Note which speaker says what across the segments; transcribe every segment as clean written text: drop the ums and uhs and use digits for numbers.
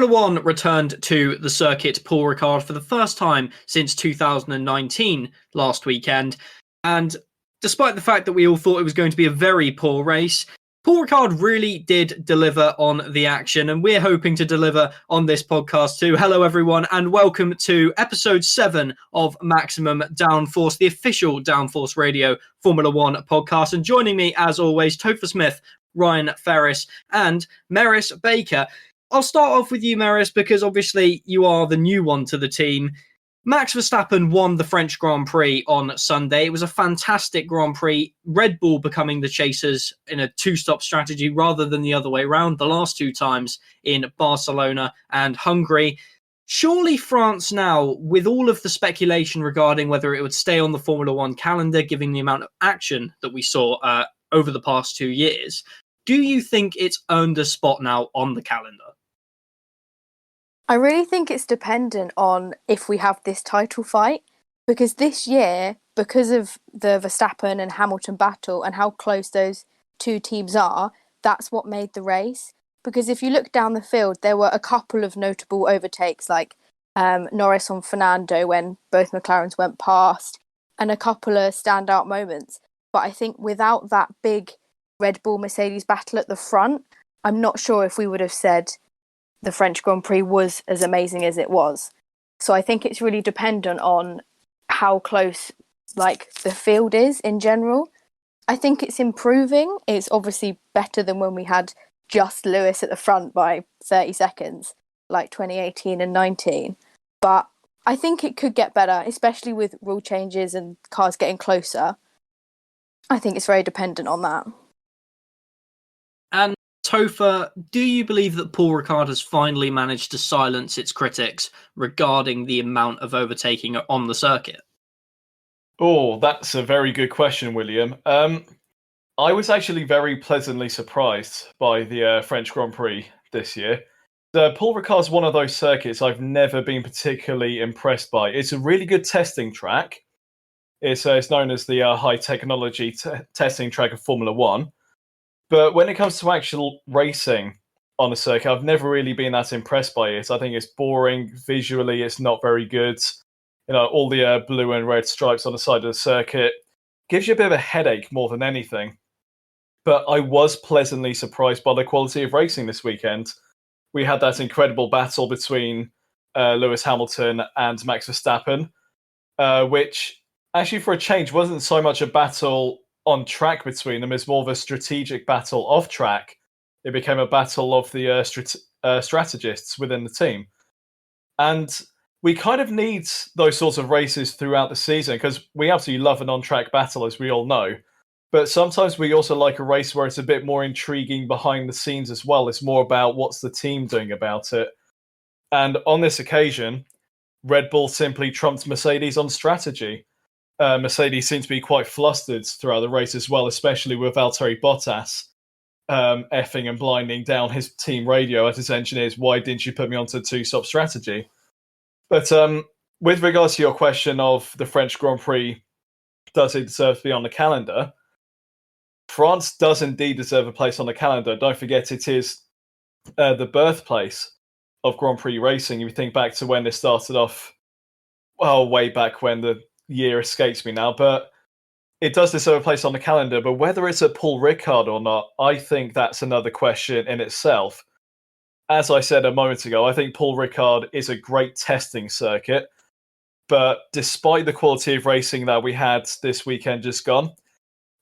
Speaker 1: Formula One returned to the circuit Paul Ricard for the first time since 2019 last weekend. And despite the fact that we all thought it was going to be a very poor race, Paul Ricard really did deliver on the action, and we're hoping to deliver on this podcast too. Hello, everyone, and welcome to episode 7 of Maximum Downforce, the official Downforce Radio Formula One podcast. And joining me, as always, Topher Smith, Ryan Ferris, and Merisse Baker. I'll start off with you, Merisse, because obviously you are the new one to the team. Max Verstappen won the French Grand Prix on Sunday. It was a fantastic Grand Prix. Red Bull becoming the chasers in a two-stop strategy rather than the other way around the last two times in Barcelona and Hungary. Surely France now, with all of the speculation regarding whether it would stay on the Formula One calendar, given the amount of action that we saw over the past 2 years, do you think it's earned a spot now on the calendar?
Speaker 2: I really think it's dependent on if we have this title fight, because this year, because of the Verstappen and Hamilton battle and how close those two teams are, that's what made the race. Because if you look down the field, there were a couple of notable overtakes, like Norris on Fernando when both McLarens went past, and a couple of standout moments. But I think without that big Red Bull Mercedes battle at the front, I'm not sure if we would have said the French Grand Prix was as amazing as it was. So I think it's really dependent on how close the field is in general. I think it's improving. It's obviously better than when we had just Lewis at the front by 30 seconds, like 2018 and 19. But I think it could get better, especially with rule changes and cars getting closer. I think it's very dependent on that.
Speaker 1: And Topher, do you believe that Paul Ricard has finally managed to silence its critics regarding the amount of overtaking on the circuit?
Speaker 3: Oh, that's a very good question, William. I was actually very pleasantly surprised by the French Grand Prix this year. Paul Ricard's one of those circuits I've never been particularly impressed by. It's a really good testing track. It's known as the high technology testing track of Formula One. But when it comes to actual racing on the circuit, I've never really been that impressed by it. I think it's boring. Visually, it's not very good. You know, all the blue and red stripes on the side of the circuit gives you a bit of a headache more than anything. But I was pleasantly surprised by the quality of racing this weekend. We had that incredible battle between Lewis Hamilton and Max Verstappen, which actually for a change wasn't so much a battle on track between them. It's more of a strategic battle off track. It became a battle of the strategists within the team. And we kind of need those sorts of races throughout the season because we absolutely love an on-track battle, as we all know. But sometimes we also like a race where it's a bit more intriguing behind the scenes as well. It's more about what's the team doing about it. And on this occasion, Red Bull simply trumped Mercedes on strategy. Mercedes seemed to be quite flustered throughout the race as well, especially with Valtteri Bottas effing and blinding down his team radio at his engineers. Why didn't you put me onto two-stop strategy? But with regards to your question of the French Grand Prix, does it deserve to be on the calendar? France does indeed deserve a place on the calendar. Don't forget, it is the birthplace of Grand Prix racing. If you think back to when it started off, well, way back when, the year escapes me now, but it does deserve a place on the calendar. But whether it's a Paul Ricard or not, I think that's another question in itself. As I said a moment ago, I think Paul Ricard is a great testing circuit, but despite the quality of racing that we had this weekend just gone,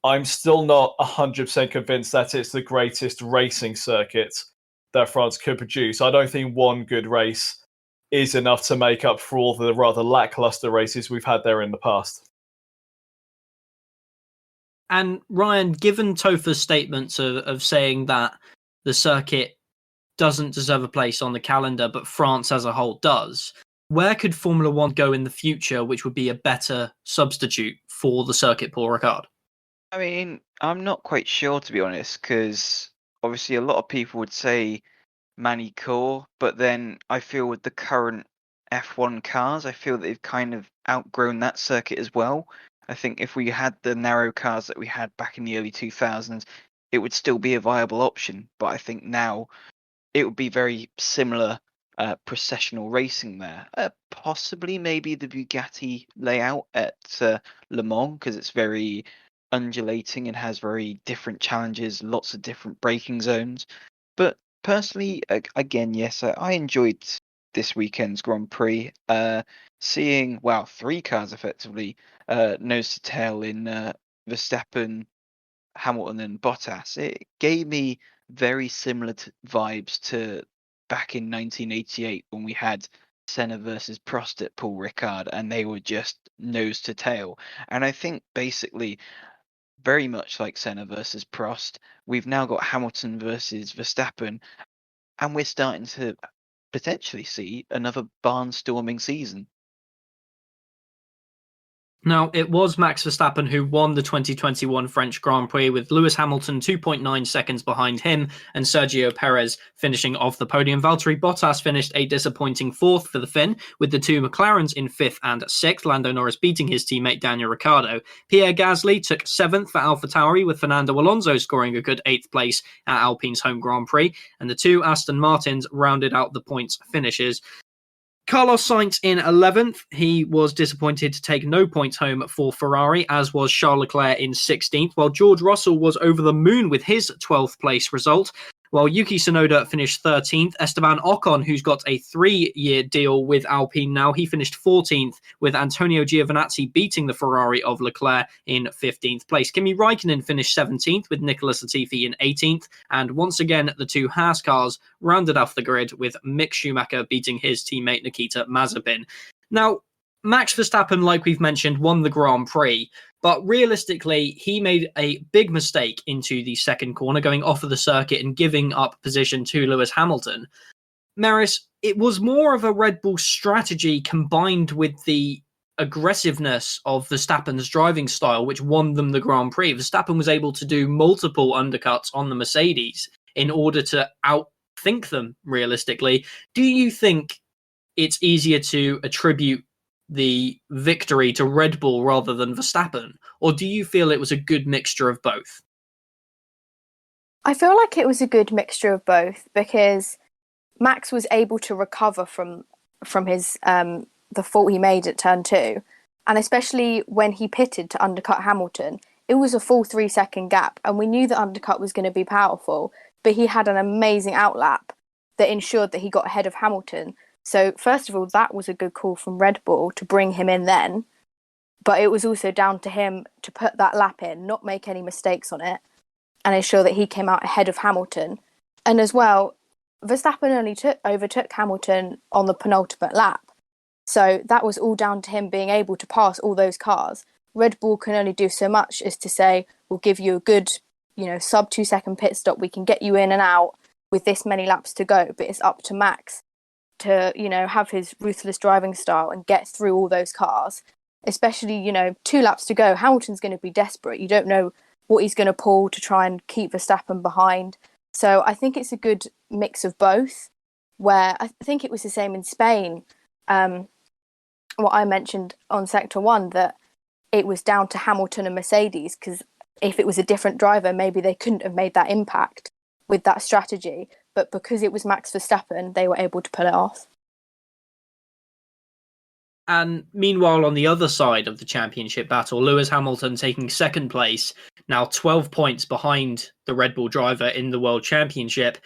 Speaker 3: I'm still not 100% convinced that it's the greatest racing circuit that France could produce. I don't think one good race is enough to make up for all the rather lackluster races we've had there in the past.
Speaker 1: And Ryan, given Topher's statements of saying that the circuit doesn't deserve a place on the calendar, but France as a whole does, where could Formula One go in the future which would be a better substitute for the circuit Paul Ricard?
Speaker 4: I mean, I'm not quite sure, to be honest, because obviously a lot of people would say Manicourt, but then I feel with the current F1 cars, I feel that they've kind of outgrown that circuit as well. I think if we had the narrow cars that we had back in the early 2000s, it would still be a viable option. But I think now it would be very similar processional racing there. Possibly maybe the Bugatti layout at Le Mans, because it's very undulating and has very different challenges, lots of different braking zones. But personally, again, yes, I enjoyed this weekend's Grand Prix. Seeing, 3 cars effectively nose to tail in Verstappen, Hamilton, and Bottas. It gave me very similar vibes to back in 1988 when we had Senna versus Prost at Paul Ricard, and they were just nose to tail. And I think basically, very much like Senna versus Prost, we've now got Hamilton versus Verstappen, and we're starting to potentially see another barnstorming season.
Speaker 1: Now, it was Max Verstappen who won the 2021 French Grand Prix, with Lewis Hamilton 2.9 seconds behind him and Sergio Perez finishing off the podium. Valtteri Bottas finished a disappointing 4th for the Finn, with the 2 McLarens in 5th and 6th, Lando Norris beating his teammate Daniel Ricciardo. Pierre Gasly took 7th for AlphaTauri, with Fernando Alonso scoring a good 8th place at Alpine's home Grand Prix, and the 2 Aston Martins rounded out the points finishes. Carlos Sainz in 11th. He was disappointed to take no points home for Ferrari, as was Charles Leclerc in 16th, while George Russell was over the moon with his 12th place result. While Yuki Tsunoda finished 13th, Esteban Ocon, who's got a 3-year deal with Alpine now, he finished 14th, with Antonio Giovinazzi beating the Ferrari of Leclerc in 15th place. Kimi Raikkonen finished 17th, with Nicolas Latifi in 18th, and once again, the 2 Haas cars rounded off the grid, with Mick Schumacher beating his teammate Nikita Mazepin. Now, Max Verstappen, like we've mentioned, won the Grand Prix, but realistically, he made a big mistake into the second corner, going off of the circuit and giving up position to Lewis Hamilton. Merisse, it was more of a Red Bull strategy combined with the aggressiveness of Verstappen's driving style, which won them the Grand Prix. Verstappen was able to do multiple undercuts on the Mercedes in order to outthink them, realistically. Do you think it's easier to attribute the victory to Red Bull rather than Verstappen, or do you feel it was a good mixture of both?
Speaker 2: I feel like it was a good mixture of both, because Max was able to recover from his the fault he made at turn 2, and especially when he pitted to undercut Hamilton, it was a full 3-second gap, and we knew the undercut was going to be powerful, but he had an amazing outlap that ensured that he got ahead of Hamilton. So first of all, that was a good call from Red Bull to bring him in then. But it was also down to him to put that lap in, not make any mistakes on it, and ensure that he came out ahead of Hamilton. And as well, Verstappen only overtook Hamilton on the penultimate lap. So that was all down to him being able to pass all those cars. Red Bull can only do so much, as to say, we'll give you a good, sub 2-second pit stop. We can get you in and out with this many laps to go. But it's up to Max to, have his ruthless driving style and get through all those cars, especially, 2 laps to go. Hamilton's going to be desperate. You don't know what he's going to pull to try and keep Verstappen behind. So I think it's a good mix of both, where I think it was the same in Spain. What I mentioned on Sector 1, that it was down to Hamilton and Mercedes, because if it was a different driver, maybe they couldn't have made that impact with that strategy. But because it was Max Verstappen, they were able to pull it off.
Speaker 1: And meanwhile, on the other side of the championship battle, Lewis Hamilton taking second place, now 12 points behind the Red Bull driver in the World Championship.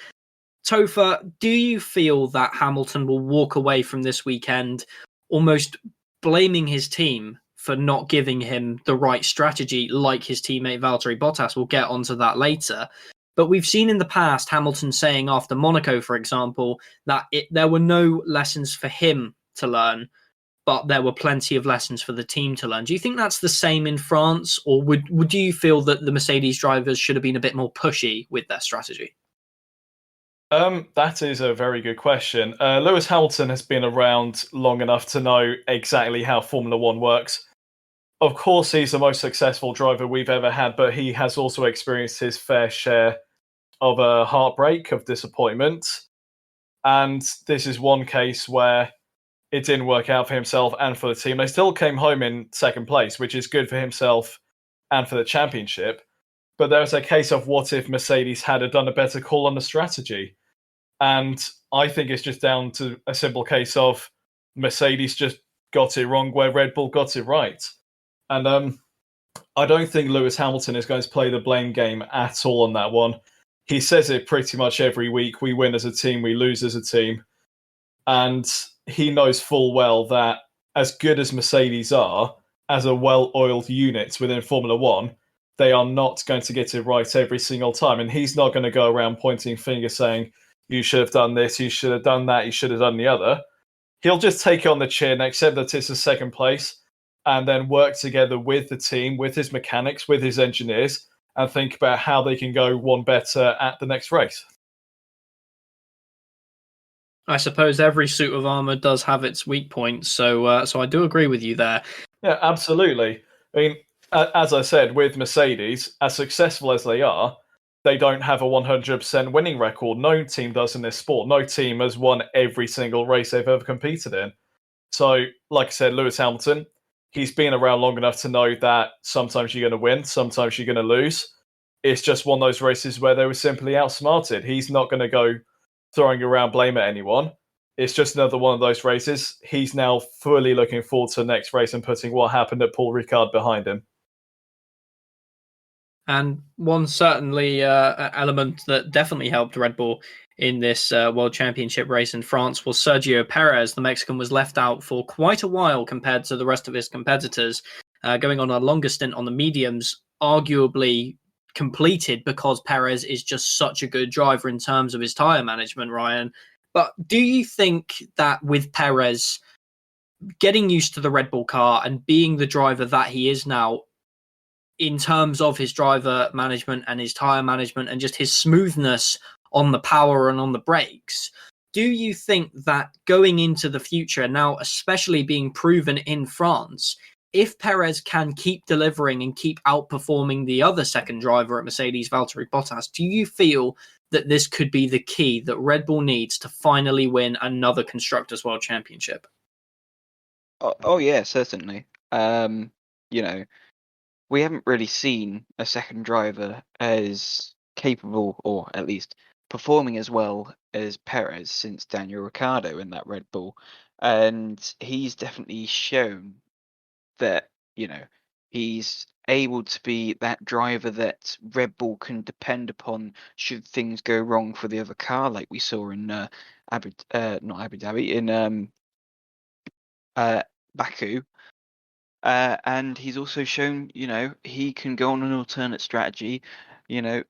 Speaker 1: Topher, do you feel that Hamilton will walk away from this weekend almost blaming his team for not giving him the right strategy, like his teammate Valtteri Bottas? We'll get onto that later. But we've seen in the past Hamilton saying after Monaco, for example, that there were no lessons for him to learn, but there were plenty of lessons for the team to learn. Do you think that's the same in France, or would you feel that the Mercedes drivers should have been a bit more pushy with their strategy?
Speaker 3: That is a very good question. Lewis Hamilton has been around long enough to know exactly how Formula One works. Of course, he's the most successful driver we've ever had, but he has also experienced his fair share of a heartbreak, of disappointment. And this is one case where it didn't work out for himself and for the team. They still came home in second place, which is good for himself and for the championship. But there's a case of what if Mercedes had done a better call on the strategy. And I think it's just down to a simple case of Mercedes just got it wrong where Red Bull got it right. And I don't think Lewis Hamilton is going to play the blame game at all on that one. He says it pretty much every week. We win as a team, we lose as a team. And he knows full well that as good as Mercedes are, as a well-oiled unit within Formula One, they are not going to get it right every single time. And he's not going to go around pointing fingers saying, you should have done this, you should have done that, you should have done the other. He'll just take it on the chin, accept that it's a second place, and then work together with the team, with his mechanics, with his engineers, and think about how they can go one better at the next race.
Speaker 1: I suppose every suit of armor does have its weak points, so I do agree with you there.
Speaker 3: Yeah, absolutely. I mean, as I said, with Mercedes, as successful as they are, they don't have a 100% winning record. No team does in this sport. No team has won every single race they've ever competed in. So, like I said, Lewis Hamilton, he's been around long enough to know that sometimes you're going to win, sometimes you're going to lose. It's just one of those races where they were simply outsmarted. He's not going to go throwing around blame at anyone. It's just another one of those races. He's now fully looking forward to the next race and putting what happened at Paul Ricard behind him.
Speaker 1: And one certainly element that definitely helped Red Bull in this World Championship race in France was Sergio Perez. The Mexican was left out for quite a while compared to the rest of his competitors, going on a longer stint on the mediums, arguably completed because Perez is just such a good driver in terms of his tyre management, Ryan. But do you think that with Perez getting used to the Red Bull car and being the driver that he is now, in terms of his driver management and his tyre management and just his smoothness on the power and on the brakes, do you think that going into the future, now especially being proven in France, if Perez can keep delivering and keep outperforming the other second driver at Mercedes, Valtteri Bottas, do you feel that this could be the key that Red Bull needs to finally win another Constructors' World Championship?
Speaker 4: Oh yeah, certainly. We haven't really seen a second driver as capable, or at least performing as well as Perez since Daniel Ricciardo in that Red Bull. And he's definitely shown that, he's able to be that driver that Red Bull can depend upon should things go wrong for the other car, like we saw in Baku. And he's also shown, he can go on an alternate strategy,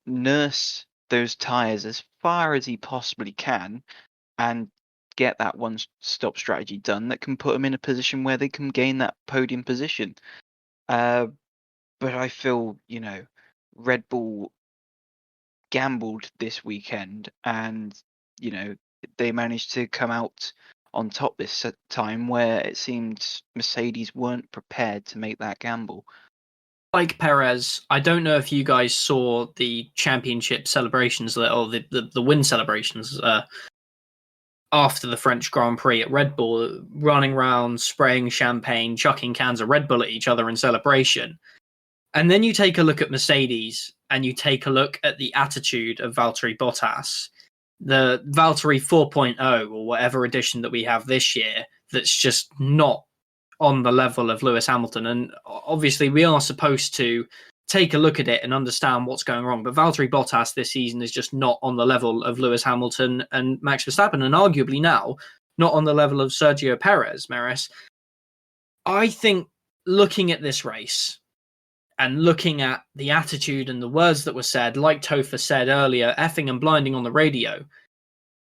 Speaker 4: nurse those tyres as far as he possibly can and get that one-stop strategy done that can put them in a position where they can gain that podium position. But I feel, Red Bull gambled this weekend and, they managed to come out on top this time where it seemed Mercedes weren't prepared to make that gamble.
Speaker 1: Like Perez, I don't know if you guys saw the championship celebrations or the win celebrations after the French Grand Prix at Red Bull, running around, spraying champagne, chucking cans of Red Bull at each other in celebration. And then you take a look at Mercedes and you take a look at the attitude of Valtteri Bottas. The Valtteri 4.0 or whatever edition that we have this year, that's just not on the level of Lewis Hamilton. And obviously we are supposed to take a look at it and understand what's going wrong. But Valtteri Bottas this season is just not on the level of Lewis Hamilton and Max Verstappen, and arguably now not on the level of Sergio Perez, Merisse. I think looking at this race and looking at the attitude and the words that were said, like Topher said earlier, effing and blinding on the radio,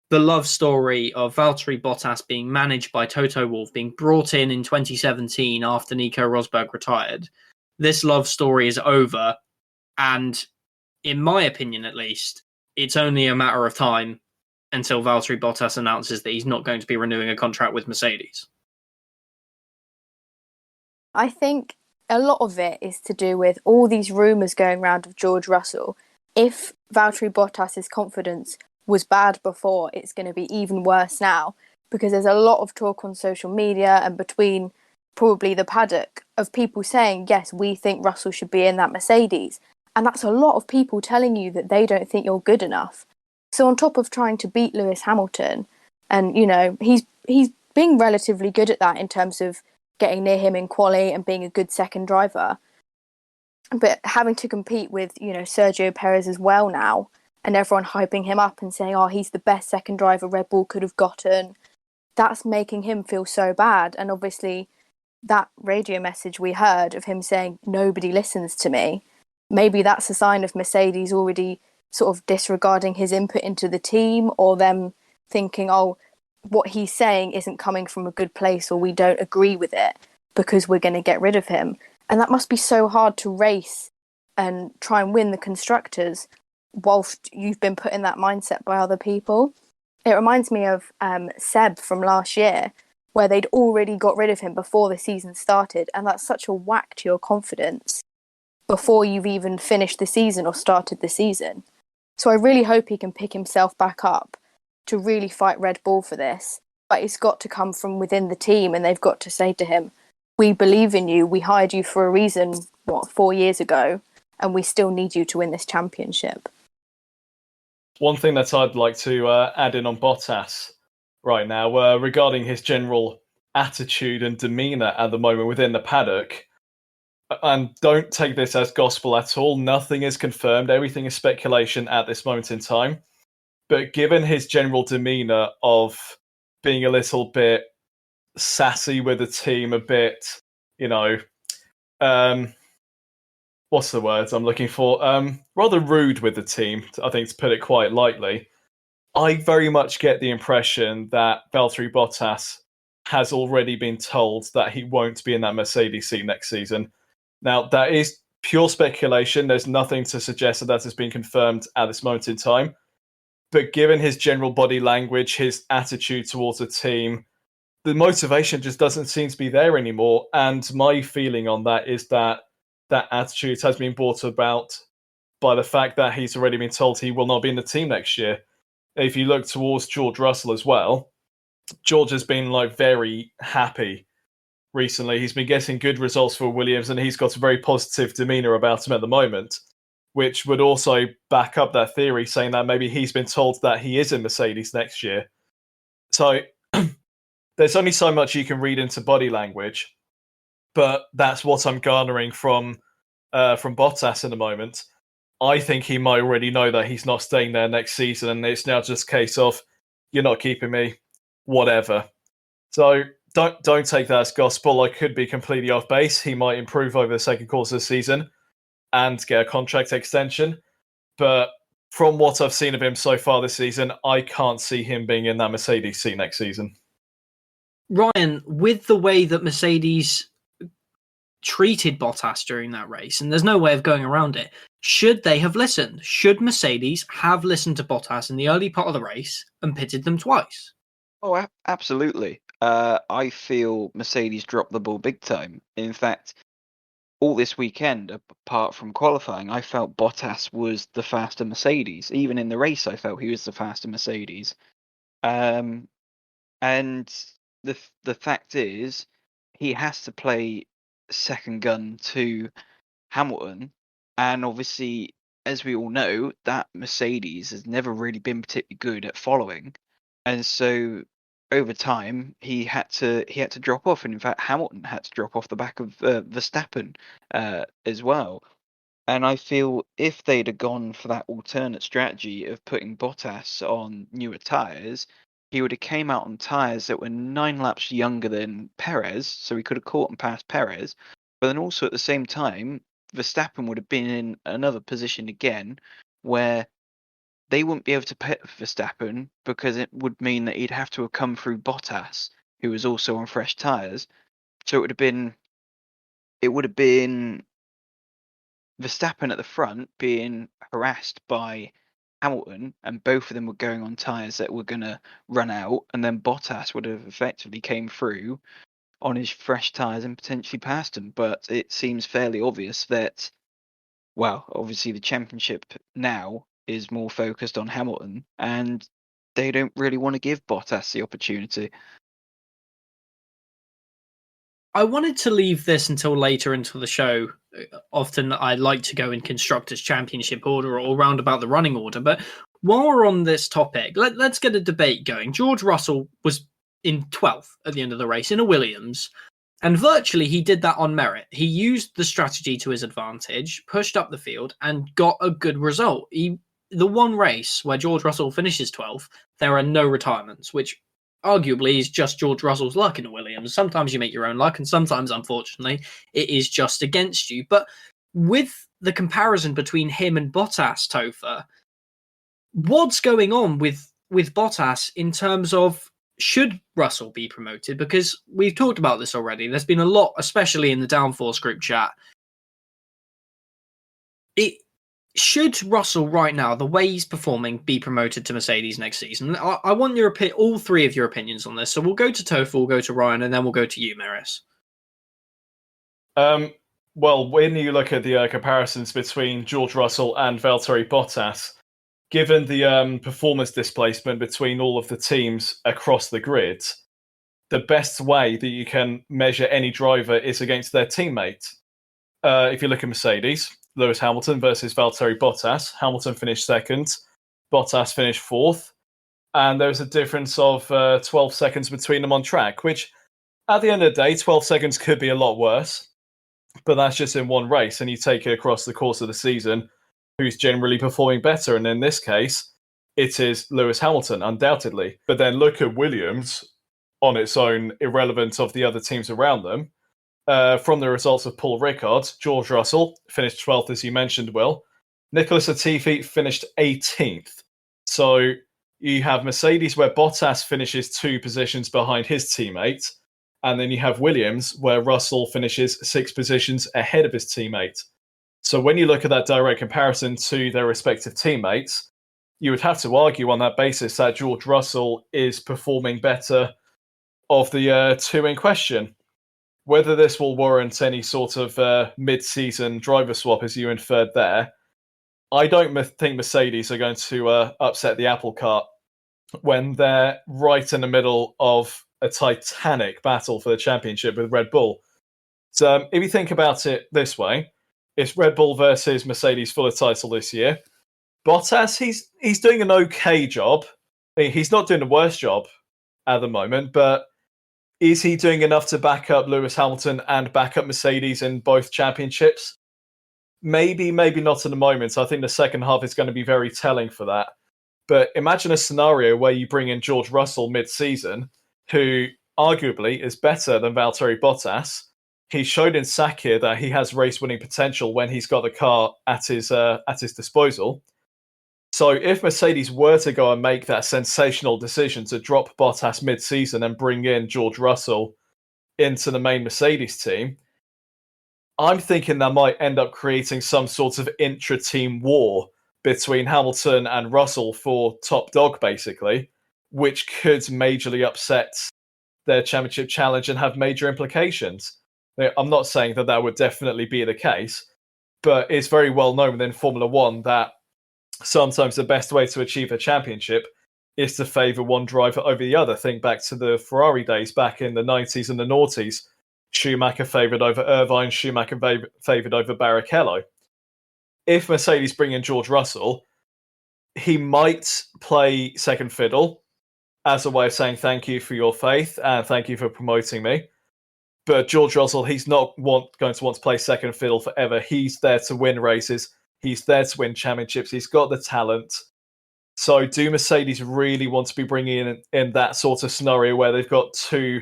Speaker 1: the love story of Valtteri Bottas being managed by Toto Wolff, being brought in 2017 after Nico Rosberg retired, this love story is over. And in my opinion, at least, it's only a matter of time until Valtteri Bottas announces that he's not going to be renewing a contract with Mercedes.
Speaker 2: I think a lot of it is to do with all these rumours going around of George Russell. If Valtteri Bottas's confidence was bad before, it's going to be even worse now, because there's a lot of talk on social media and between probably the paddock of people saying, yes, we think Russell should be in that Mercedes. And that's a lot of people telling you that they don't think you're good enough. So on top of trying to beat Lewis Hamilton, and he's being relatively good at that in terms of getting near him in quali and being a good second driver, but having to compete with Sergio Perez as well now, and everyone hyping him up and saying, oh, he's the best second driver Red Bull could have gotten, that's making him feel so bad. And obviously that radio message we heard of him saying nobody listens to me, maybe that's a sign of Mercedes already sort of disregarding his input into the team, or them thinking, oh, what he's saying isn't coming from a good place, or we don't agree with it because we're going to get rid of him. And that must be so hard to race and try and win the constructors whilst you've been put in that mindset by other people. It reminds me of Seb from last year, where they'd already got rid of him before the season started, and that's such a whack to your confidence before you've even finished the season or started the season. So I really hope he can pick himself back up to really fight Red Bull for this, but it's got to come from within the team, and they've got to say to him, we believe in you, we hired you for a reason, 4 years ago, and we still need you to win this championship.
Speaker 3: One thing that I'd like to add in on Bottas right now, regarding his general attitude and demeanour at the moment within the paddock, and don't take this as gospel at all, nothing is confirmed, everything is speculation at this moment in time, but given his general demeanour of being a little bit sassy with the team, a bit, what's the words I'm looking for? Rather rude with the team, I think, to put it quite lightly. I very much get the impression that Valtteri Bottas has already been told that he won't be in that Mercedes seat next season. Now, that is pure speculation. There's nothing to suggest that has been confirmed at this moment in time. But given his general body language, his attitude towards the team, the motivation just doesn't seem to be there anymore. And my feeling on that is that that attitude has been brought about by the fact that he's already been told he will not be in the team next year. If you look towards George Russell as well, George has been very happy recently. He's been getting good results for Williams, and he's got a very positive demeanour about him at the moment, which would also back up that theory, saying that maybe he's been told that he is in Mercedes next year. So there's only so much you can read into body language, but that's what I'm garnering from Bottas in the moment. I think he might already know that he's not staying there next season, and it's now just a case of, you're not keeping me, whatever. So don't take that as gospel. I could be completely off base. He might improve over the second course of the season and get a contract extension. But from what I've seen of him so far this season, I can't see him being in that Mercedes seat next season.
Speaker 1: Ryan, with the way that Mercedes treated Bottas during that race, and there's no way of going around it, should they have listened? Should Mercedes have listened to Bottas in the early part of the race and pitted them twice?
Speaker 4: Oh, absolutely. I feel Mercedes dropped the ball big time. In fact, all this weekend, apart from qualifying, I felt Bottas was the faster Mercedes. Even in the race, I felt he was the faster Mercedes. And the fact is, he has to play second gun to Hamilton, and obviously, as we all know, that Mercedes has never really been particularly good at following, and so over time he had to drop off, and in fact Hamilton had to drop off the back of Verstappen as well. And I feel if they'd have gone for that alternate strategy of putting Bottas on newer tyres, he would have came out on tyres that were 9 laps younger than Perez, so he could have caught and passed Perez. But then also at the same time, Verstappen would have been in another position again where they wouldn't be able to pit Verstappen, because it would mean that he'd have to have come through Bottas, who was also on fresh tyres. So it would have been Verstappen at the front being harassed by Hamilton, and both of them were going on tyres that were going to run out, and then Bottas would have effectively came through on his fresh tyres and potentially passed him. But it seems fairly obvious that, well, obviously the championship now is more focused on Hamilton, and they don't really want to give Bottas the opportunity.
Speaker 1: I wanted to leave this until later into the show. Often I like to go in Constructors' Championship order or round about the running order. But while we're on this topic, let's get a debate going. George Russell was in 12th at the end of the race in a Williams. And virtually he did that on merit. He used the strategy to his advantage, pushed up the field, and got a good result. The one race where George Russell finishes 12th, there are no retirements, which arguably is just George Russell's luck in a Williams. Sometimes you make your own luck, and sometimes, unfortunately, it is just against you. But with the comparison between him and Bottas, Topher, what's going on with Bottas in terms of should Russell be promoted? Because we've talked about this already. There's been a lot, especially in the Downforce group chat. Should Russell right now, the way he's performing, be promoted to Mercedes next season? I want all three of your opinions on this. So we'll go to Topher, we'll go to Ryan, and then we'll go to you, Merisse.
Speaker 3: Well, when you look at the comparisons between George Russell and Valtteri Bottas, given the performance displacement between all of the teams across the grid, the best way that you can measure any driver is against their teammate. If you look at Mercedes, Lewis Hamilton versus Valtteri Bottas, Hamilton finished second, Bottas finished fourth, and there's a difference of 12 seconds between them on track, which at the end of the day, 12 seconds could be a lot worse, but that's just in one race, and you take it across the course of the season, who's generally performing better, and in this case, it is Lewis Hamilton, undoubtedly. But then look at Williams on its own, irrelevant of the other teams around them. From the results of Paul Ricard, George Russell finished 12th, as you mentioned, Will. Nicholas Latifi finished 18th. So you have Mercedes, where Bottas finishes 2 positions behind his teammate, and then you have Williams, where Russell finishes 6 positions ahead of his teammate. So when you look at that direct comparison to their respective teammates, you would have to argue on that basis that George Russell is performing better of the 2 in question. Whether this will warrant any sort of mid-season driver swap, as you inferred there, I don't think Mercedes are going to upset the apple cart when they're right in the middle of a titanic battle for the championship with Red Bull. So if you think about it this way, it's Red Bull versus Mercedes for the title this year. Bottas, he's doing an okay job. I mean, he's not doing the worst job at the moment, but is he doing enough to back up Lewis Hamilton and back up Mercedes in both championships? Maybe not at the moment. I think the second half is going to be very telling for that. But imagine a scenario where you bring in George Russell mid-season, who arguably is better than Valtteri Bottas. He showed in Sakir that he has race-winning potential when he's got the car at his disposal. So if Mercedes were to go and make that sensational decision to drop Bottas mid-season and bring in George Russell into the main Mercedes team, I'm thinking that might end up creating some sort of intra-team war between Hamilton and Russell for top dog, basically, which could majorly upset their championship challenge and have major implications. I'm not saying that would definitely be the case, but it's very well known within Formula One that sometimes the best way to achieve a championship is to favour one driver over the other. Think back to the Ferrari days back in the 90s and the noughties. Schumacher favoured over Irvine, Schumacher favoured over Barrichello. If Mercedes bring in George Russell, he might play second fiddle as a way of saying thank you for your faith and thank you for promoting me. But George Russell, he's not going to want to play second fiddle forever. He's there to win races. He's there to win championships. He's got the talent. So do Mercedes really want to be bringing in that sort of scenario where they've got 2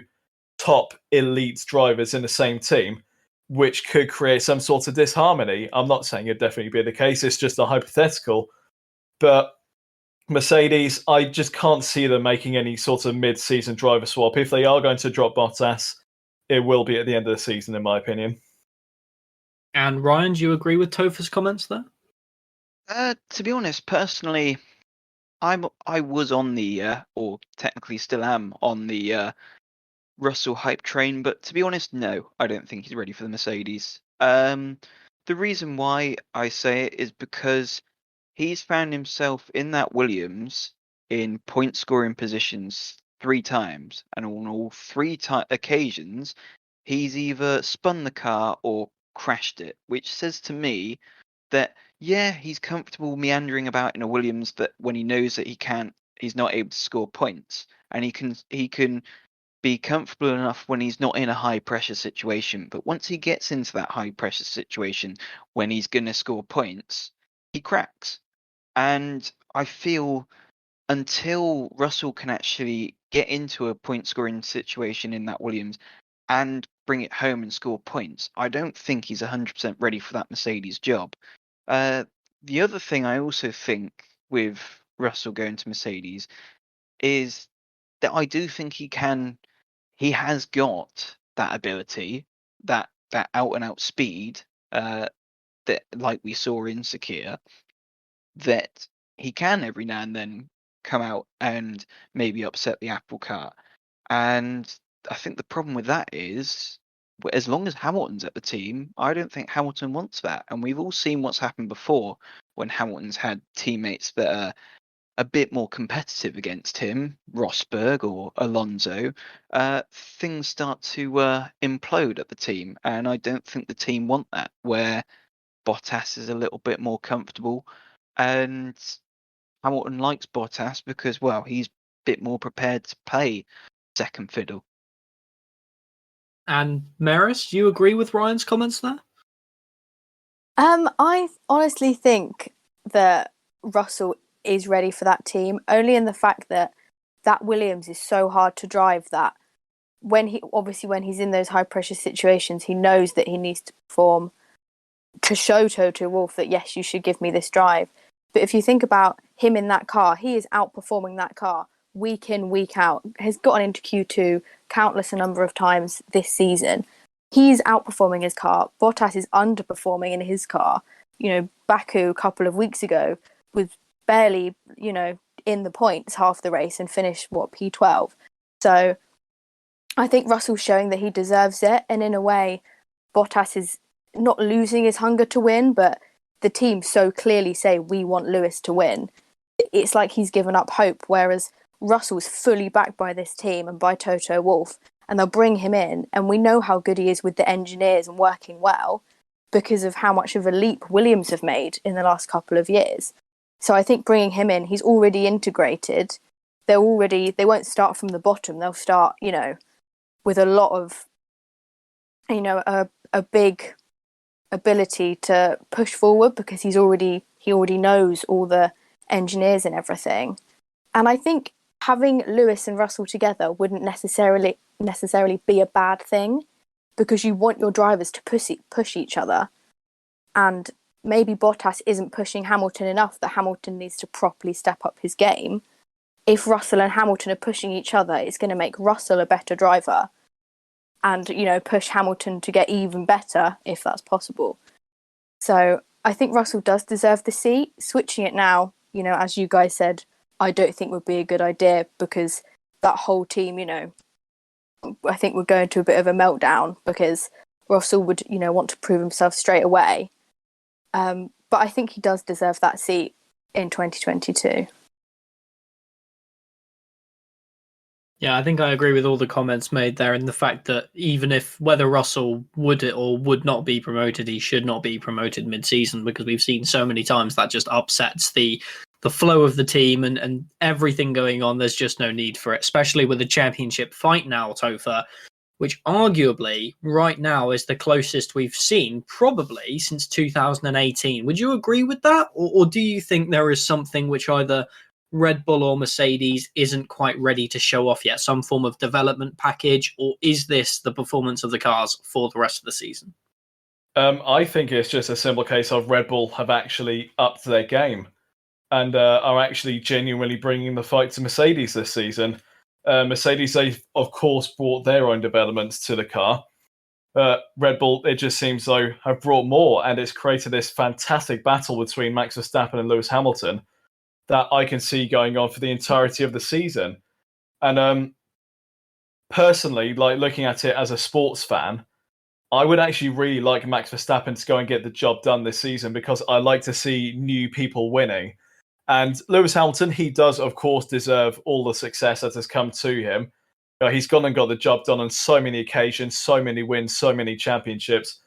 Speaker 3: top elite drivers in the same team, which could create some sort of disharmony? I'm not saying it'd definitely be the case. It's just a hypothetical. But Mercedes, I just can't see them making any sort of mid-season driver swap. If they are going to drop Bottas, it will be at the end of the season, in my opinion.
Speaker 1: And Ryan, do you agree with Topher's comments there?
Speaker 4: To be honest, personally, I was on the, or technically still am on the Russell hype train, but to be honest, no, I don't think he's ready for the Mercedes. The reason why I say it is because he's found himself in that Williams in point-scoring positions 3 times, and on all 3 occasions, he's either spun the car or crashed it, which says to me that, yeah, he's comfortable meandering about in a Williams that when he knows that he's not able to score points, and he can be comfortable enough when he's not in a high pressure situation. But once he gets into that high pressure situation when he's going to score points, he cracks. And I feel until Russell can actually get into a point scoring situation in that Williams and bring it home and score points, I don't think he's 100% ready for that Mercedes job. The other thing I also think with Russell going to Mercedes is that I do think he has got that ability, that out and out speed, that like we saw in Sakir, that he can every now and then come out and maybe upset the apple cart. And I think the problem with that is, as long as Hamilton's at the team, I don't think Hamilton wants that. And we've all seen what's happened before when Hamilton's had teammates that are a bit more competitive against him, Rosberg or Alonso. Things start to implode at the team. And I don't think the team want that, where Bottas is a little bit more comfortable. And Hamilton likes Bottas because, well, he's a bit more prepared to play second fiddle.
Speaker 1: And Merisse, do you agree with Ryan's comments there?
Speaker 2: I honestly think that Russell is ready for that team, only in the fact that Williams is so hard to drive that when he's in those high pressure situations, he knows that he needs to perform to show Toto Wolff that, yes, you should give me this drive. But if you think about him in that car, he is outperforming that car week in, week out, has gotten into Q2 countless a number of times this season. He's outperforming his car. Bottas is underperforming in his car. Baku a couple of weeks ago was barely, in the points half the race and finished, P12. So I think Russell's showing that he deserves it. And in a way, Bottas is not losing his hunger to win, but the team so clearly say, we want Lewis to win. It's like he's given up hope, whereas Russell's fully backed by this team and by Toto Wolff, and they'll bring him in, and we know how good he is with the engineers and working well because of how much of a leap Williams have made in the last couple of years. So I think bringing him in, he's already integrated. They won't start from the bottom. They'll start, with a lot of, a big ability to push forward because he already knows all the engineers and everything. And I think having Lewis and Russell together wouldn't necessarily be a bad thing, because you want your drivers to push each other. And maybe Bottas isn't pushing Hamilton enough, that Hamilton needs to properly step up his game. If Russell and Hamilton are pushing each other, it's going to make Russell a better driver and, push Hamilton to get even better if that's possible. So I think Russell does deserve the seat. Switching it now, as you guys said, I don't think would be a good idea, because that whole team, I think would go into a bit of a meltdown, because Russell would, want to prove himself straight away. But I think he does deserve that seat in 2022.
Speaker 1: Yeah, I think I agree with all the comments made there, and the fact that even if whether Russell would or would not be promoted, he should not be promoted mid-season, because we've seen so many times that just upsets the flow of the team and everything going on. There's just no need for it, especially with the championship fight now, Topher, which arguably right now is the closest we've seen probably since 2018. Would you agree with that? Or do you think there is something which either Red Bull or Mercedes isn't quite ready to show off yet, some form of development package, or is this the performance of the cars for the rest of the season?
Speaker 3: I think it's just a simple case of Red Bull have actually upped their game and are actually genuinely bringing the fight to Mercedes this season. Mercedes, they've, of course, brought their own developments to the car. Red Bull, it just seems though, have brought more, and it's created this fantastic battle between Max Verstappen and Lewis Hamilton that I can see going on for the entirety of the season. And personally, like looking at it as a sports fan, I would actually really like Max Verstappen to go and get the job done this season, because I like to see new people winning. And Lewis Hamilton, he does, of course, deserve all the success that has come to him. He's gone and got the job done on so many occasions, so many wins, so many championships.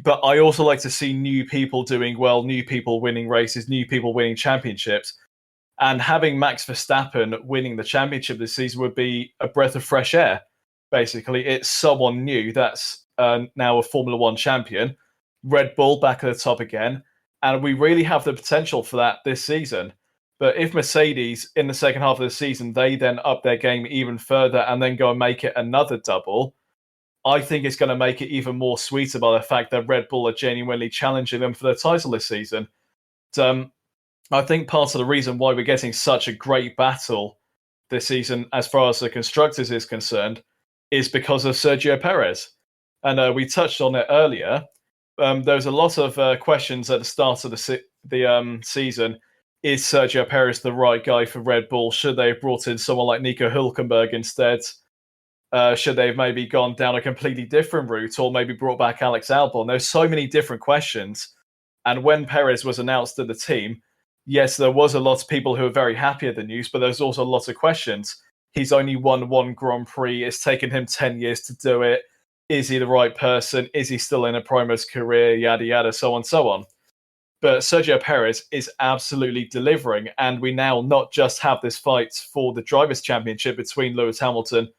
Speaker 3: But I also like to see new people doing well, new people winning races, new people winning championships. And having Max Verstappen winning the championship this season would be a breath of fresh air. Basically, it's someone new that's now a Formula One champion. Red Bull back at the top again. And we really have the potential for that this season. But if Mercedes, in the second half of the season, they then up their game even further and then go and make it another double, I think it's going to make it even more sweeter by the fact that Red Bull are genuinely challenging them for the title this season. I think part of the reason why we're getting such a great battle this season, as far as the constructors is concerned, is because of Sergio Perez. And we touched on it earlier. There was a lot of questions at the start of the season. Is Sergio Perez the right guy for Red Bull? Should they have brought in someone like Nico Hülkenberg instead? Should they have maybe gone down a completely different route, or maybe brought back Alex Albon? There's so many different questions. And when Perez was announced to the team, yes, there was a lot of people who were very happy at the news, but there's also a lot of questions. He's only won one Grand Prix. It's taken him 10 years to do it. Is he the right person? Is he still in a prime of his career? Yada, yada, so on, so on. But Sergio Perez is absolutely delivering. And we now not just have this fight for the Drivers' Championship between Lewis Hamilton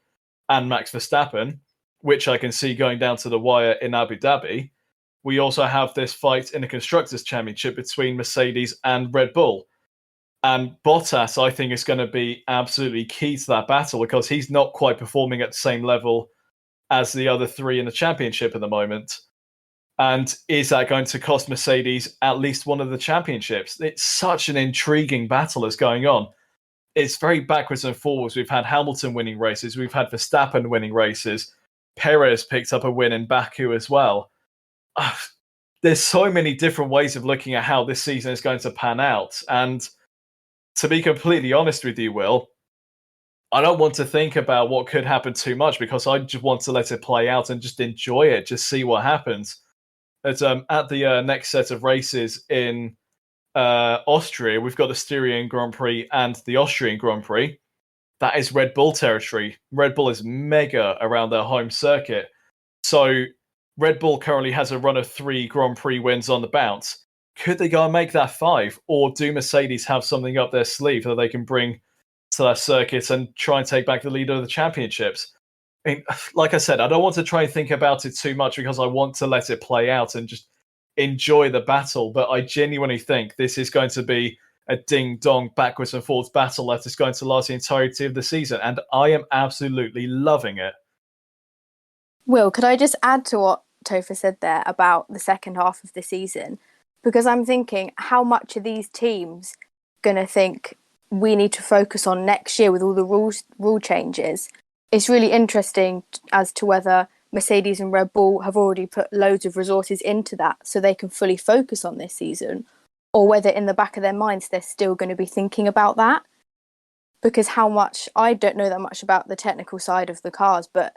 Speaker 3: and Max Verstappen, which I can see going down to the wire in Abu Dhabi. We also have this fight in the Constructors' Championship between Mercedes and Red Bull. And Bottas, I think, is going to be absolutely key to that battle because he's not quite performing at the same level as the other three in the championship at the moment. And is that going to cost Mercedes at least one of the championships? It's such an intriguing battle that's going on. It's very backwards and forwards. We've had Hamilton winning races. We've had Verstappen winning races. Perez picked up a win in Baku as well. There's so many different ways of looking at how this season is going to pan out. And to be completely honest with you, Will, I don't want to think about what could happen too much because I just want to let it play out and just enjoy it, just see what happens. At the next set of races in Austria, we've got the Styrian Grand Prix and the Austrian Grand Prix. That is Red Bull territory. Red Bull is mega around their home circuit. So Red Bull currently has a run of 3 Grand Prix wins on the bounce. Could they go and make that 5? Or do Mercedes have something up their sleeve that they can bring to that circuit and try and take back the lead of the championships? I mean, like I said, I don't want to try and think about it too much because I want to let it play out and just enjoy the battle. But I genuinely think this is going to be a ding-dong, backwards and forwards battle that is going to last the entirety of the season. And I am absolutely loving it.
Speaker 2: Will, could I just add to what Topher said there about the second half of the season? Because I'm thinking, how much are these teams going to think we need to focus on next year with all the rule changes? It's really interesting as to whether Mercedes and Red Bull have already put loads of resources into that so they can fully focus on this season, or whether in the back of their minds they're still going to be thinking about that. Because I don't know that much about the technical side of the cars, but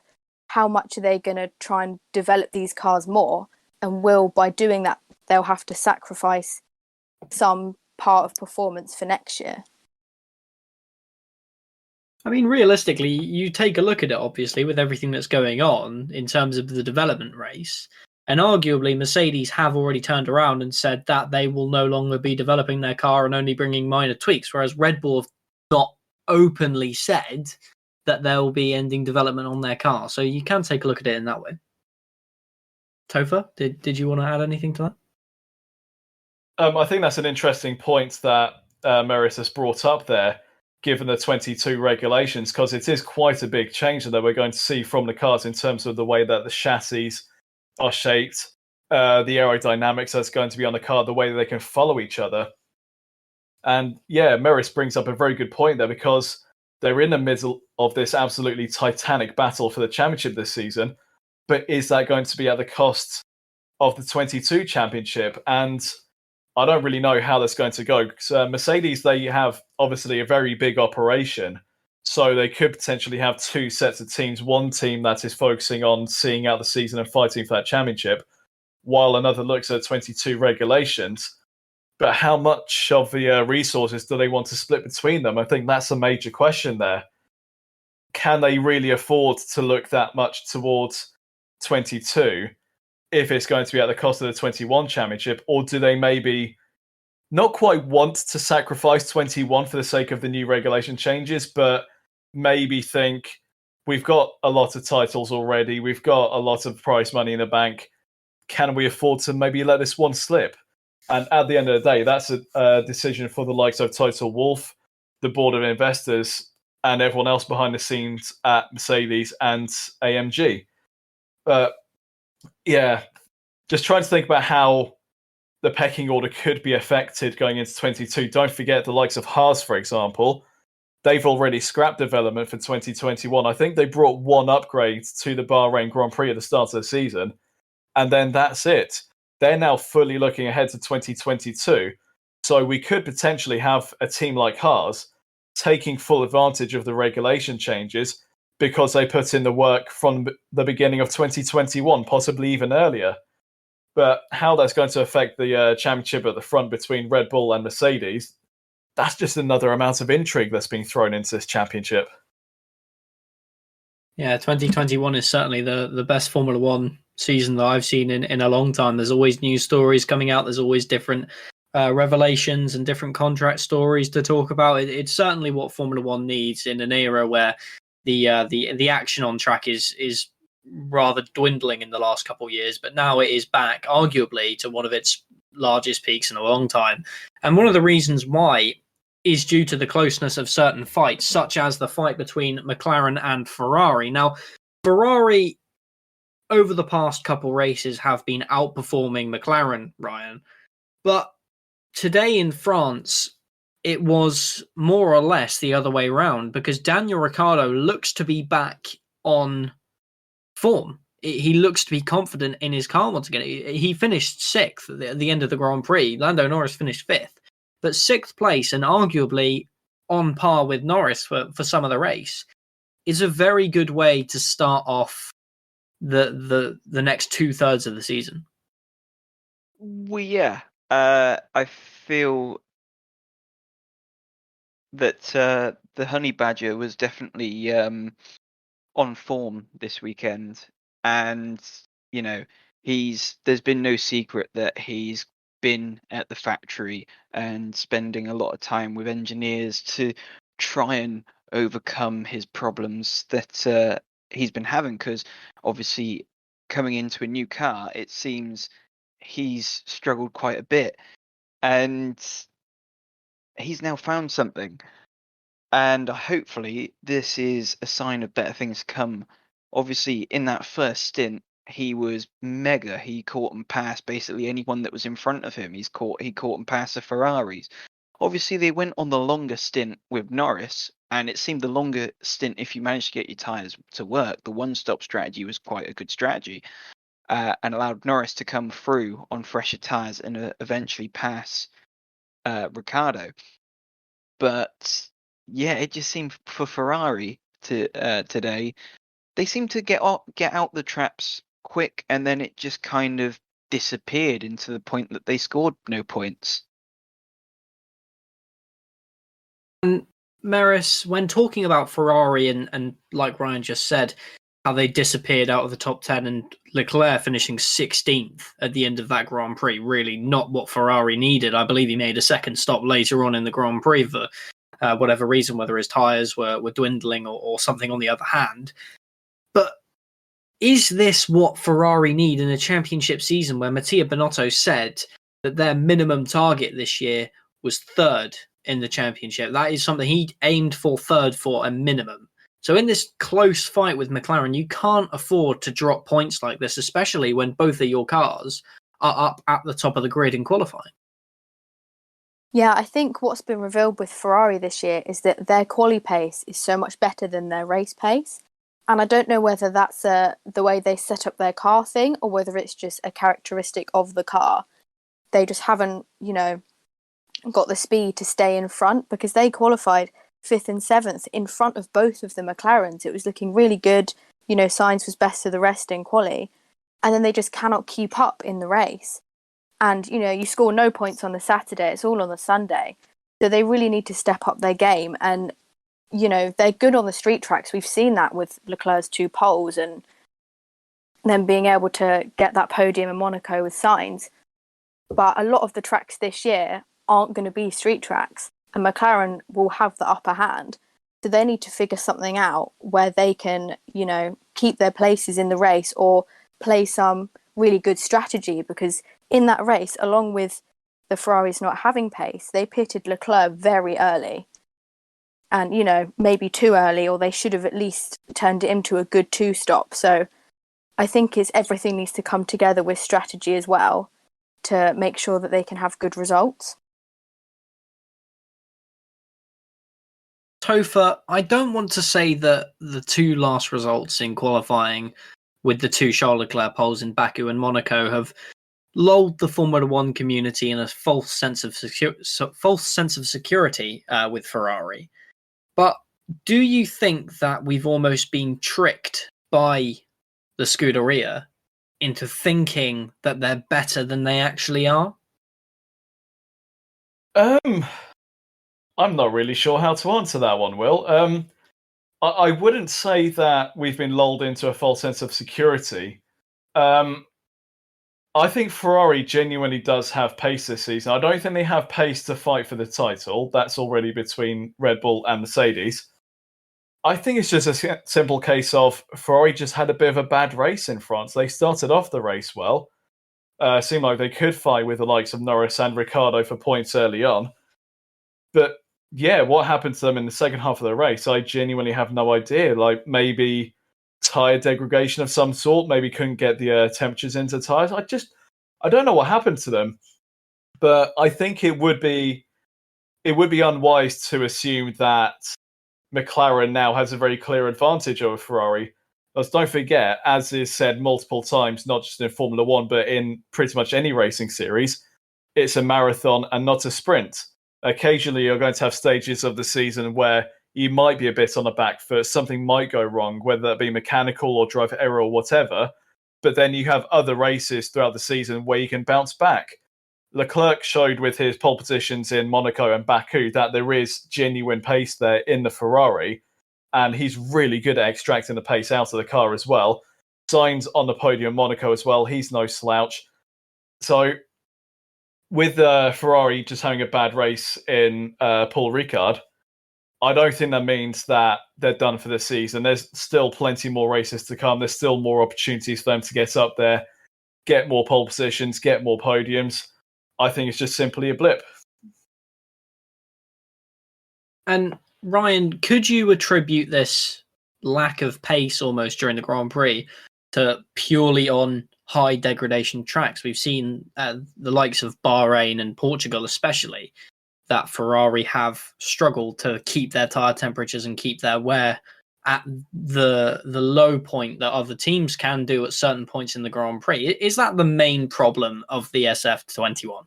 Speaker 2: how much are they going to try and develop these cars more? And by doing that, they'll have to sacrifice some part of performance for next year.
Speaker 1: I mean, realistically, you take a look at it, obviously, with everything that's going on in terms of the development race. And arguably, Mercedes have already turned around and said that they will no longer be developing their car and only bringing minor tweaks, whereas Red Bull have not openly said that they'll be ending development on their car. So you can take a look at it in that way. Topher, did you want to add anything to that?
Speaker 3: I think that's an interesting point that Merisse has brought up there, given the 22 regulations, because it is quite a big change that we're going to see from the cars in terms of the way that the chassis are shaped, the aerodynamics that's going to be on the car, the way that they can follow each other. And yeah, Merisse brings up a very good point there because they're in the middle of this absolutely titanic battle for the championship this season. But is that going to be at the cost of the 22 championship? And I don't really know how that's going to go. Because Mercedes, they have obviously a very big operation. So they could potentially have 2 sets of teams. One team that is focusing on seeing out the season and fighting for that championship, while another looks at 22 regulations. But how much of the resources do they want to split between them? I think that's a major question there. can they really afford to look that much towards 22 if it's going to be at the cost of the 21 championship? Or do they maybe not quite want to sacrifice 21 for the sake of the new regulation changes, but maybe think, we've got a lot of titles already, we've got a lot of prize money in the bank, can we afford to maybe let this one slip? And at the end of the day, that's a decision for the likes of Total Wolf, the board of investors, and everyone else behind the scenes at Mercedes and AMG. But yeah, just trying to think about how the pecking order could be affected going into 22. Don't forget the likes of Haas, for example. They've already scrapped development for 2021. I think they brought one upgrade to the Bahrain Grand Prix at the start of the season, and then that's it. They're now fully looking ahead to 2022. So we could potentially have a team like Haas taking full advantage of the regulation changes because they put in the work from the beginning of 2021, possibly even earlier. But how that's going to affect the championship at the front between Red Bull and Mercedes, that's just another amount of intrigue that's being thrown into this championship.
Speaker 1: Yeah, 2021 is certainly the best Formula One season that I've seen in a long time. There's always news stories coming out. There's always different revelations and different contract stories to talk about. It's certainly what Formula One needs in an era where the action on track is rather dwindling in the last couple of years, but now it is back, arguably, to one of its largest peaks in a long time. And one of the reasons why is due to the closeness of certain fights, such as the fight between McLaren and Ferrari. Now, Ferrari, over the past couple races, have been outperforming McLaren, Ryan. But today in France, it was more or less the other way around, because Daniel Ricciardo looks to be back on form. He looks to be confident in his car once again. He finished 6th at the end of the Grand Prix. Lando Norris finished 5th. But 6th place, and arguably on par with Norris for some of the race, is a very good way to start off the next 2/3 of the season.
Speaker 4: Well, yeah. I feel that the Honey Badger was definitely on form this weekend, and there's been no secret that he's been at the factory and spending a lot of time with engineers to try and overcome his problems that he's been having, because obviously coming into a new car, it seems he's struggled quite a bit, and he's now found something. And hopefully this is a sign of better things to come. Obviously, in that first stint, he was mega. He caught and passed basically anyone that was in front of him. He caught and passed the Ferraris. Obviously, they went on the longer stint with Norris, and it seemed the longer stint, if you managed to get your tyres to work, the one-stop strategy was quite a good strategy, and allowed Norris to come through on fresher tyres and eventually pass Ricciardo. But yeah, it just seemed for Ferrari today, they seemed to get out the traps quick, and then it just kind of disappeared into the point that they scored no points.
Speaker 1: And Merisse, when talking about Ferrari and like Ryan just said, how they disappeared out of the top 10 and Leclerc finishing 16th at the end of that Grand Prix, really not what Ferrari needed. I believe he made a second stop later on in the Grand Prix for whatever reason, whether his tyres were dwindling or something on the other hand. But is this what Ferrari need in a championship season where Mattia Binotto said that their minimum target this year was 3rd in the championship? That is something he aimed for, 3rd for a minimum. So in this close fight with McLaren, you can't afford to drop points like this, especially when both of your cars are up at the top of the grid in qualifying.
Speaker 2: Yeah, I think what's been revealed with Ferrari this year is that their quali pace is so much better than their race pace. And I don't know whether that's the way they set up their car thing, or whether it's just a characteristic of the car. They just haven't, got the speed to stay in front, because they qualified 5th and 7th in front of both of the McLarens. It was looking really good. Sainz was best of the rest in quali. And then they just cannot keep up in the race. And, you score no points on the Saturday. It's all on the Sunday. So they really need to step up their game. And they're good on the street tracks. We've seen that with Leclerc's 2 poles and then being able to get that podium in Monaco with Sainz. But a lot of the tracks this year aren't going to be street tracks, and McLaren will have the upper hand. So they need to figure something out where they can, keep their places in the race or play some really good strategy, because in that race, along with the Ferraris not having pace, they pitted Leclerc very early. And, maybe too early, or they should have at least turned it into a good 2-stop. So I think everything needs to come together with strategy as well to make sure that they can have good results.
Speaker 1: Topher, I don't want to say that the 2 last results in qualifying with the 2 Charles Leclerc poles in Baku and Monaco have lulled the Formula One community in a false sense of security with Ferrari. But do you think that we've almost been tricked by the Scuderia into thinking that they're better than they actually are?
Speaker 3: I'm not really sure how to answer that one, Will. I wouldn't say that we've been lulled into a false sense of security. I think Ferrari genuinely does have pace this season. I don't think they have pace to fight for the title. That's already between Red Bull and Mercedes. I think it's just a simple case of Ferrari just had a bit of a bad race in France. They started off the race well. Seemed like they could fight with the likes of Norris and Ricciardo for points early on. But yeah, what happened to them in the second half of the race, I genuinely have no idea. Like maybe tyre degradation of some sort, maybe couldn't get the temperatures into tyres. I don't know what happened to them. But I think it would be unwise to assume that McLaren now has a very clear advantage over Ferrari. Because don't forget, as is said multiple times, not just in Formula One, but in pretty much any racing series, it's a marathon and not a sprint. Occasionally, you're going to have stages of the season where you might be a bit on the back foot, something might go wrong, whether that be mechanical or driver error or whatever. But then you have other races throughout the season where you can bounce back. Leclerc showed with his pole positions in Monaco and Baku that there is genuine pace there in the Ferrari, and he's really good at extracting the pace out of the car as well. Sainz on the podium in Monaco as well, he's no slouch. So with Ferrari just having a bad race in Paul Ricard, I don't think that means that they're done for this season. There's still plenty more races to come. There's still more opportunities for them to get up there, get more pole positions, get more podiums. I think it's just simply a blip.
Speaker 1: And Ryan, could you attribute this lack of pace almost during the Grand Prix to purely on high degradation tracks? We've seen the likes of Bahrain and Portugal especially, that Ferrari have struggled to keep their tyre temperatures and keep their wear at the low point that other teams can do at certain points in the Grand Prix. Is that the main problem of the SF21?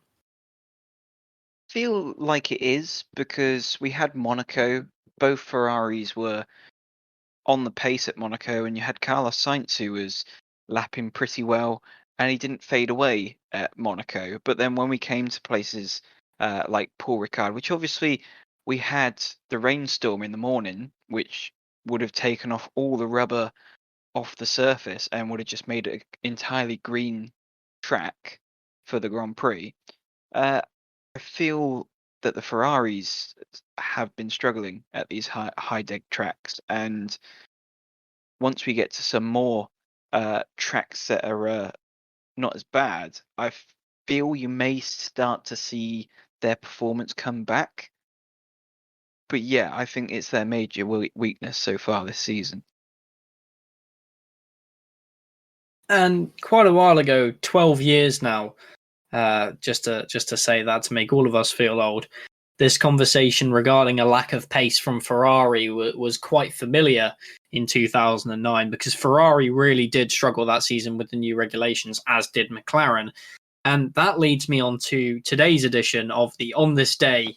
Speaker 4: I feel like it is, because we had Monaco. Both Ferraris were on the pace at Monaco, and you had Carlos Sainz, who was lapping pretty well, and he didn't fade away at Monaco. But then when we came to places like Paul Ricard, which obviously we had the rainstorm in the morning, which would have taken off all the rubber off the surface and would have just made it an entirely green track for the Grand Prix. I feel that the Ferraris have been struggling at these high deg tracks, and once we get to some more tracks that are not as bad, I feel you may start to see their performance come back. But yeah, I think it's their major weakness so far this season.
Speaker 1: And quite a while ago, 12 years now, just to say that, to make all of us feel old, this conversation regarding a lack of pace from Ferrari was quite familiar in 2009, because Ferrari really did struggle that season with the new regulations, as did McLaren. And that leads me on to today's edition of the On This Day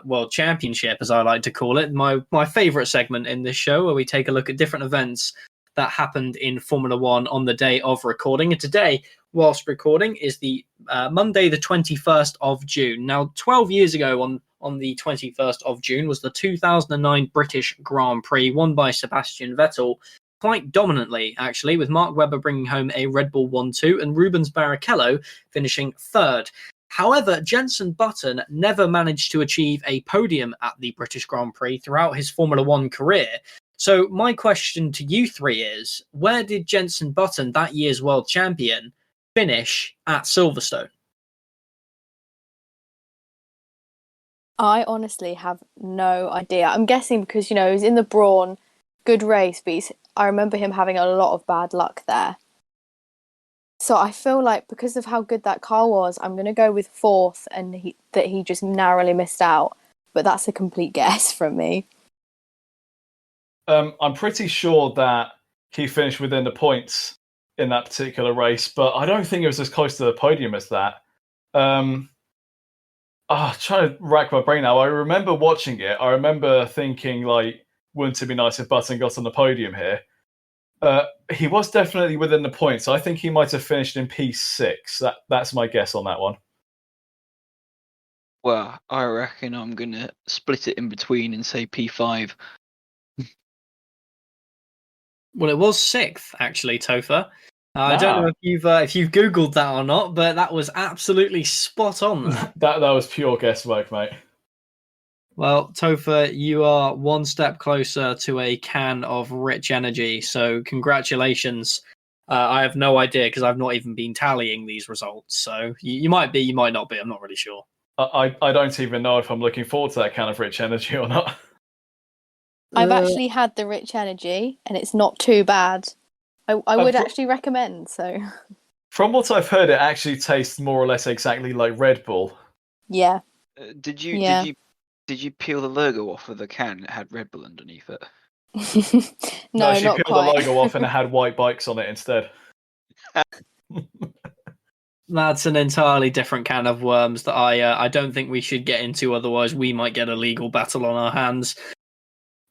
Speaker 1: World Championship, as I like to call it, my favourite segment in this show, where we take a look at different events that happened in Formula One on the day of recording. And today whilst recording, is the Monday, the 21st of June. Now, 12 years ago on the 21st of June was the 2009 British Grand Prix, won by Sebastian Vettel, quite dominantly, actually, with Mark Webber bringing home a Red Bull 1-2 and Rubens Barrichello finishing third. However, Jenson Button never managed to achieve a podium at the British Grand Prix throughout his Formula One career. So my question to you three is, where did Jenson Button, that year's world champion, finish at Silverstone?
Speaker 2: I honestly have no idea. I'm guessing because, he was in the Brawn, good race, but I remember him having a lot of bad luck there. So I feel like because of how good that car was, I'm going to go with fourth and he just narrowly missed out. But that's a complete guess from me.
Speaker 3: I'm pretty sure that he finished within the points in that particular race, but I don't think it was as close to the podium as that. Trying to rack my brain now. I remember watching it. I remember thinking, wouldn't it be nice if Button got on the podium here? He was definitely within the points. I think he might have finished in P6. That's my guess on that one.
Speaker 4: Well, I reckon I'm going to split it in between and say P5.
Speaker 1: Well, it was sixth, actually, Topher. I don't know if you've Googled that or not, but that was absolutely spot on there.
Speaker 3: that was pure guesswork, mate.
Speaker 1: Well, Topher, you are one step closer to a can of rich energy, so congratulations. I have no idea because I've not even been tallying these results, so you might be, you might not be, I'm not really sure.
Speaker 3: I don't even know if I'm looking forward to that can of rich energy or not.
Speaker 2: I've actually had the rich energy, and it's not too bad. I would actually recommend, so...
Speaker 3: From what I've heard, it actually tastes more or less exactly like Red Bull.
Speaker 2: Yeah.
Speaker 4: Did you peel the logo off of the can that had Red Bull underneath it?
Speaker 2: No,
Speaker 3: she
Speaker 2: not
Speaker 3: peeled
Speaker 2: quite.
Speaker 3: the logo off and it had white bikes on it instead.
Speaker 1: That's an entirely different can of worms that I don't think we should get into, otherwise we might get a legal battle on our hands.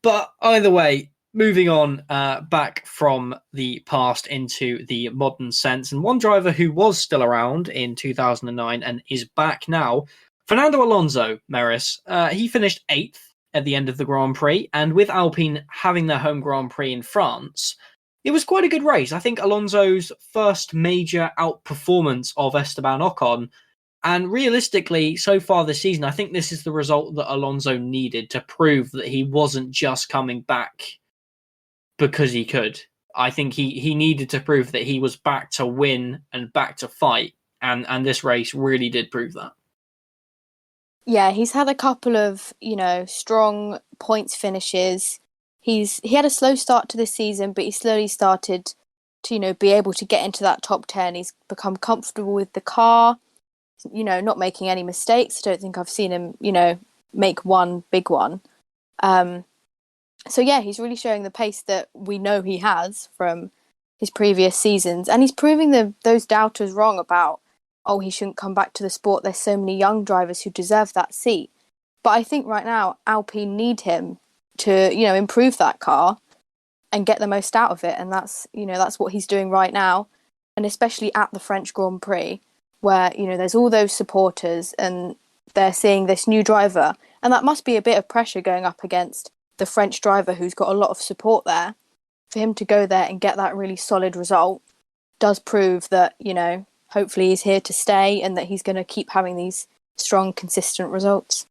Speaker 1: But either way, moving on back from the past into the modern sense, and one driver who was still around in 2009 and is back now, Fernando Alonso, Merisse. He finished 8th at the end of the Grand Prix, and with Alpine having their home Grand Prix in France, it was quite a good race. I think Alonso's first major outperformance of Esteban Ocon. And realistically, so far this season, I think this is the result that Alonso needed to prove that he wasn't just coming back because he could. I think he needed to prove that he was back to win and back to fight. And this race really did prove that.
Speaker 2: Yeah, he's had a couple of, strong points finishes. He had a slow start to this season, but he slowly started to, be able to get into that top 10. He's become comfortable with the car. Not making any mistakes. I don't think I've seen him, make one big one. So yeah, he's really showing the pace that we know he has from his previous seasons. And he's proving those doubters wrong about, he shouldn't come back to the sport. There's so many young drivers who deserve that seat. But I think right now, Alpine need him to, improve that car and get the most out of it. And that's what he's doing right now. And especially at the French Grand Prix, where, there's all those supporters and they're seeing this new driver. And that must be a bit of pressure going up against the French driver who's got a lot of support there. For him to go there and get that really solid result does prove that, hopefully he's here to stay and that he's going to keep having these strong, consistent results.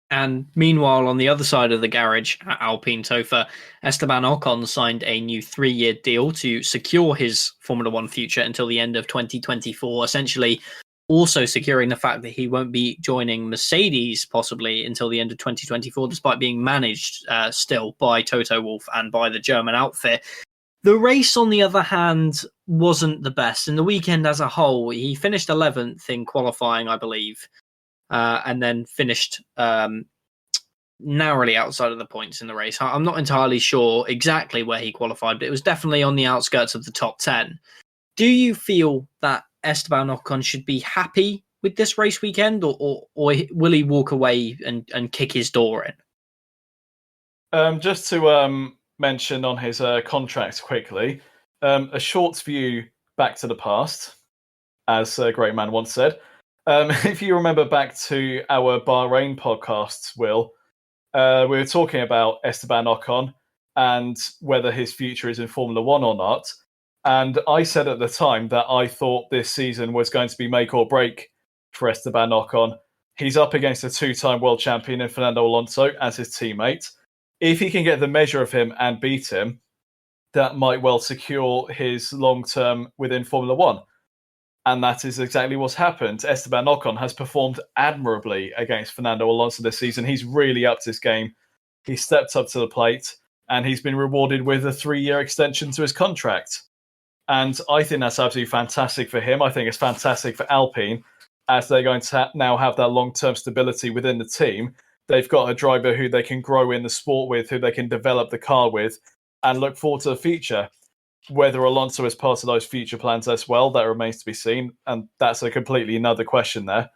Speaker 1: And meanwhile, on the other side of the garage at Alpine, Topher, Esteban Ocon signed a new 3-year deal to secure his Formula One future until the end of 2024, essentially also securing the fact that he won't be joining Mercedes possibly until the end of 2024, despite being managed still by Toto Wolff and by the German outfit. The race, on the other hand, wasn't the best. In the weekend as a whole, he finished 11th in qualifying, I believe. And then finished narrowly outside of the points in the race. I'm not entirely sure exactly where he qualified, but it was definitely on the outskirts of the top 10. Do you feel that Esteban Ocon should be happy with this race weekend, or will he walk away and kick his door in?
Speaker 3: Just to mention on his contract quickly, A short view back to the past, as a great man once said. If you remember back to our Bahrain podcasts, Will, we were talking about Esteban Ocon and whether his future is in Formula One or not. And I said at the time that I thought this season was going to be make or break for Esteban Ocon. He's up against a two-time world champion in Fernando Alonso as his teammate. If he can get the measure of him and beat him, that might well secure his long-term within Formula One. And that is exactly what's happened. Esteban Ocon has performed admirably against Fernando Alonso this season. He's really upped his game. He stepped up to the plate, and he's been rewarded with a 3-year extension to his contract. And I think that's absolutely fantastic for him. I think it's fantastic for Alpine, as they're going to now have that long-term stability within the team. They've got a driver who they can grow in the sport with, who they can develop the car with, and look forward to the future. Whether Alonso is part of those future plans as well, that remains to be seen, and that's a completely another question there.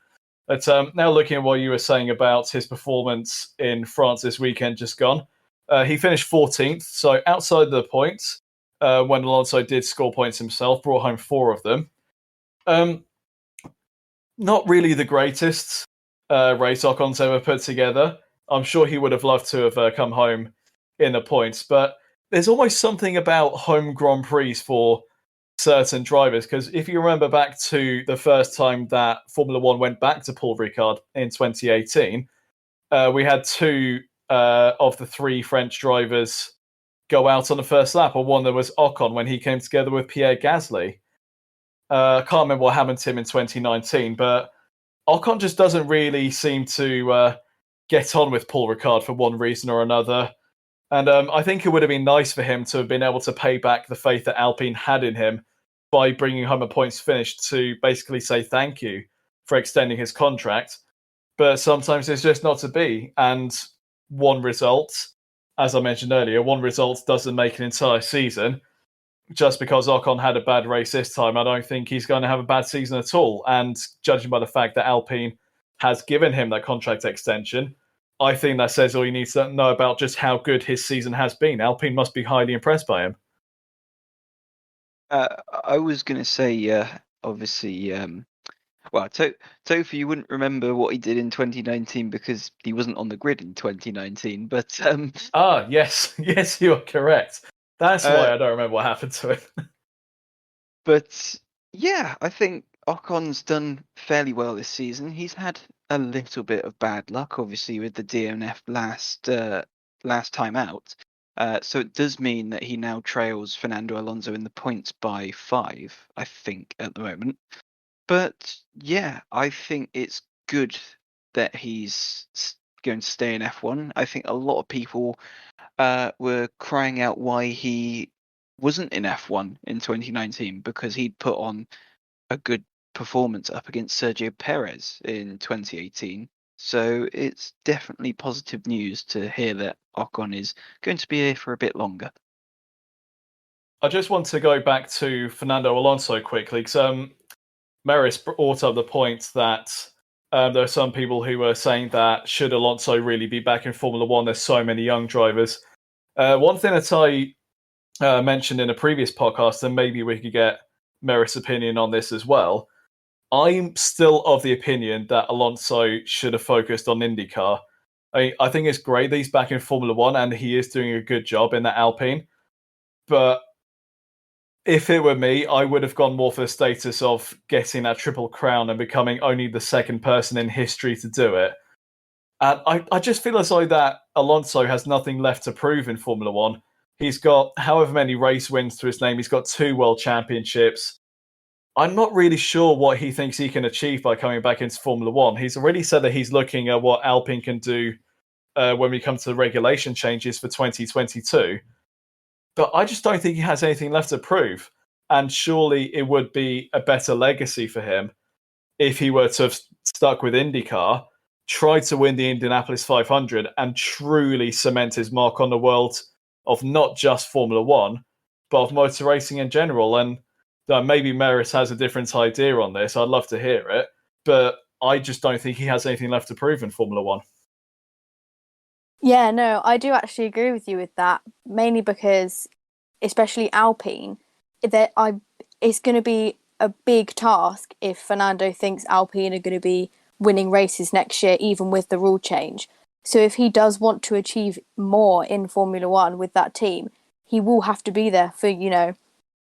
Speaker 3: But now looking at what you were saying about his performance in France this weekend just gone, he finished 14th, so outside the points, when Alonso did score points himself, brought home 4 of them. Not really the greatest race Ocon's ever put together. I'm sure he would have loved to have come home in the points, but there's almost something about home Grand Prix for certain drivers, because if you remember back to the first time that Formula One went back to Paul Ricard in 2018, we had 2 of the 3 French drivers go out on the first lap, or one that was Ocon when he came together with Pierre Gasly. I can't remember what happened to him in 2019, but Ocon just doesn't really seem to get on with Paul Ricard for one reason or another. And I think it would have been nice for him to have been able to pay back the faith that Alpine had in him by bringing home a points finish to basically say thank you for extending his contract. But sometimes it's just not to be. And one result, as I mentioned earlier, one result doesn't make an entire season. Just because Ocon had a bad race this time, I don't think he's going to have a bad season at all. And judging by the fact that Alpine has given him that contract extension, I think that says all you need to know about just how good his season has been. Alpine must be highly impressed by him.
Speaker 4: I was going to say, obviously, well, Topher, you wouldn't remember what he did in 2019 because he wasn't on the grid in 2019. But
Speaker 3: yes, yes, you are correct. That's why I don't remember what happened to him.
Speaker 4: But yeah, I think Ocon's done fairly well this season. He's had a little bit of bad luck, obviously, with the DNF last time out. So it does mean that he now trails Fernando Alonso in the points by 5, I think, at the moment. But yeah, I think it's good that he's going to stay in F1. I think a lot of people were crying out why he wasn't in F1 in 2019, because he'd put on a good performance up against Sergio Perez in 2018. So it's definitely positive news to hear that Ocon is going to be here for a bit longer.
Speaker 3: I just want to go back to Fernando Alonso quickly, because Merisse brought up the point that there are some people who were saying that should Alonso really be back in Formula One, there's so many young drivers. One thing that I mentioned in a previous podcast, and maybe we could get Merisse's opinion on this as well, I'm still of the opinion that Alonso should have focused on IndyCar. I think it's great that he's back in Formula One and he is doing a good job in that Alpine. But if it were me, I would have gone more for the status of getting that Triple Crown and becoming only the second person in history to do it. And I just feel as though that Alonso has nothing left to prove in Formula One. He's got however many race wins to his name. He's got 2 world championships. I'm not really sure what he thinks he can achieve by coming back into Formula One. He's already said that he's looking at what Alpine can do when we come to the regulation changes for 2022. But I just don't think he has anything left to prove. And surely it would be a better legacy for him if he were to have stuck with IndyCar, tried to win the Indianapolis 500, and truly cement his mark on the world of not just Formula One, but of motor racing in general. And maybe Merisse has a different idea on this. I'd love to hear it. But I just don't think he has anything left to prove in Formula One.
Speaker 2: Yeah, no, I do actually agree with you with that, mainly because, especially Alpine, it's going to be a big task if Fernando thinks Alpine are going to be winning races next year, even with the rule change. So if he does want to achieve more in Formula One with that team, he will have to be there for,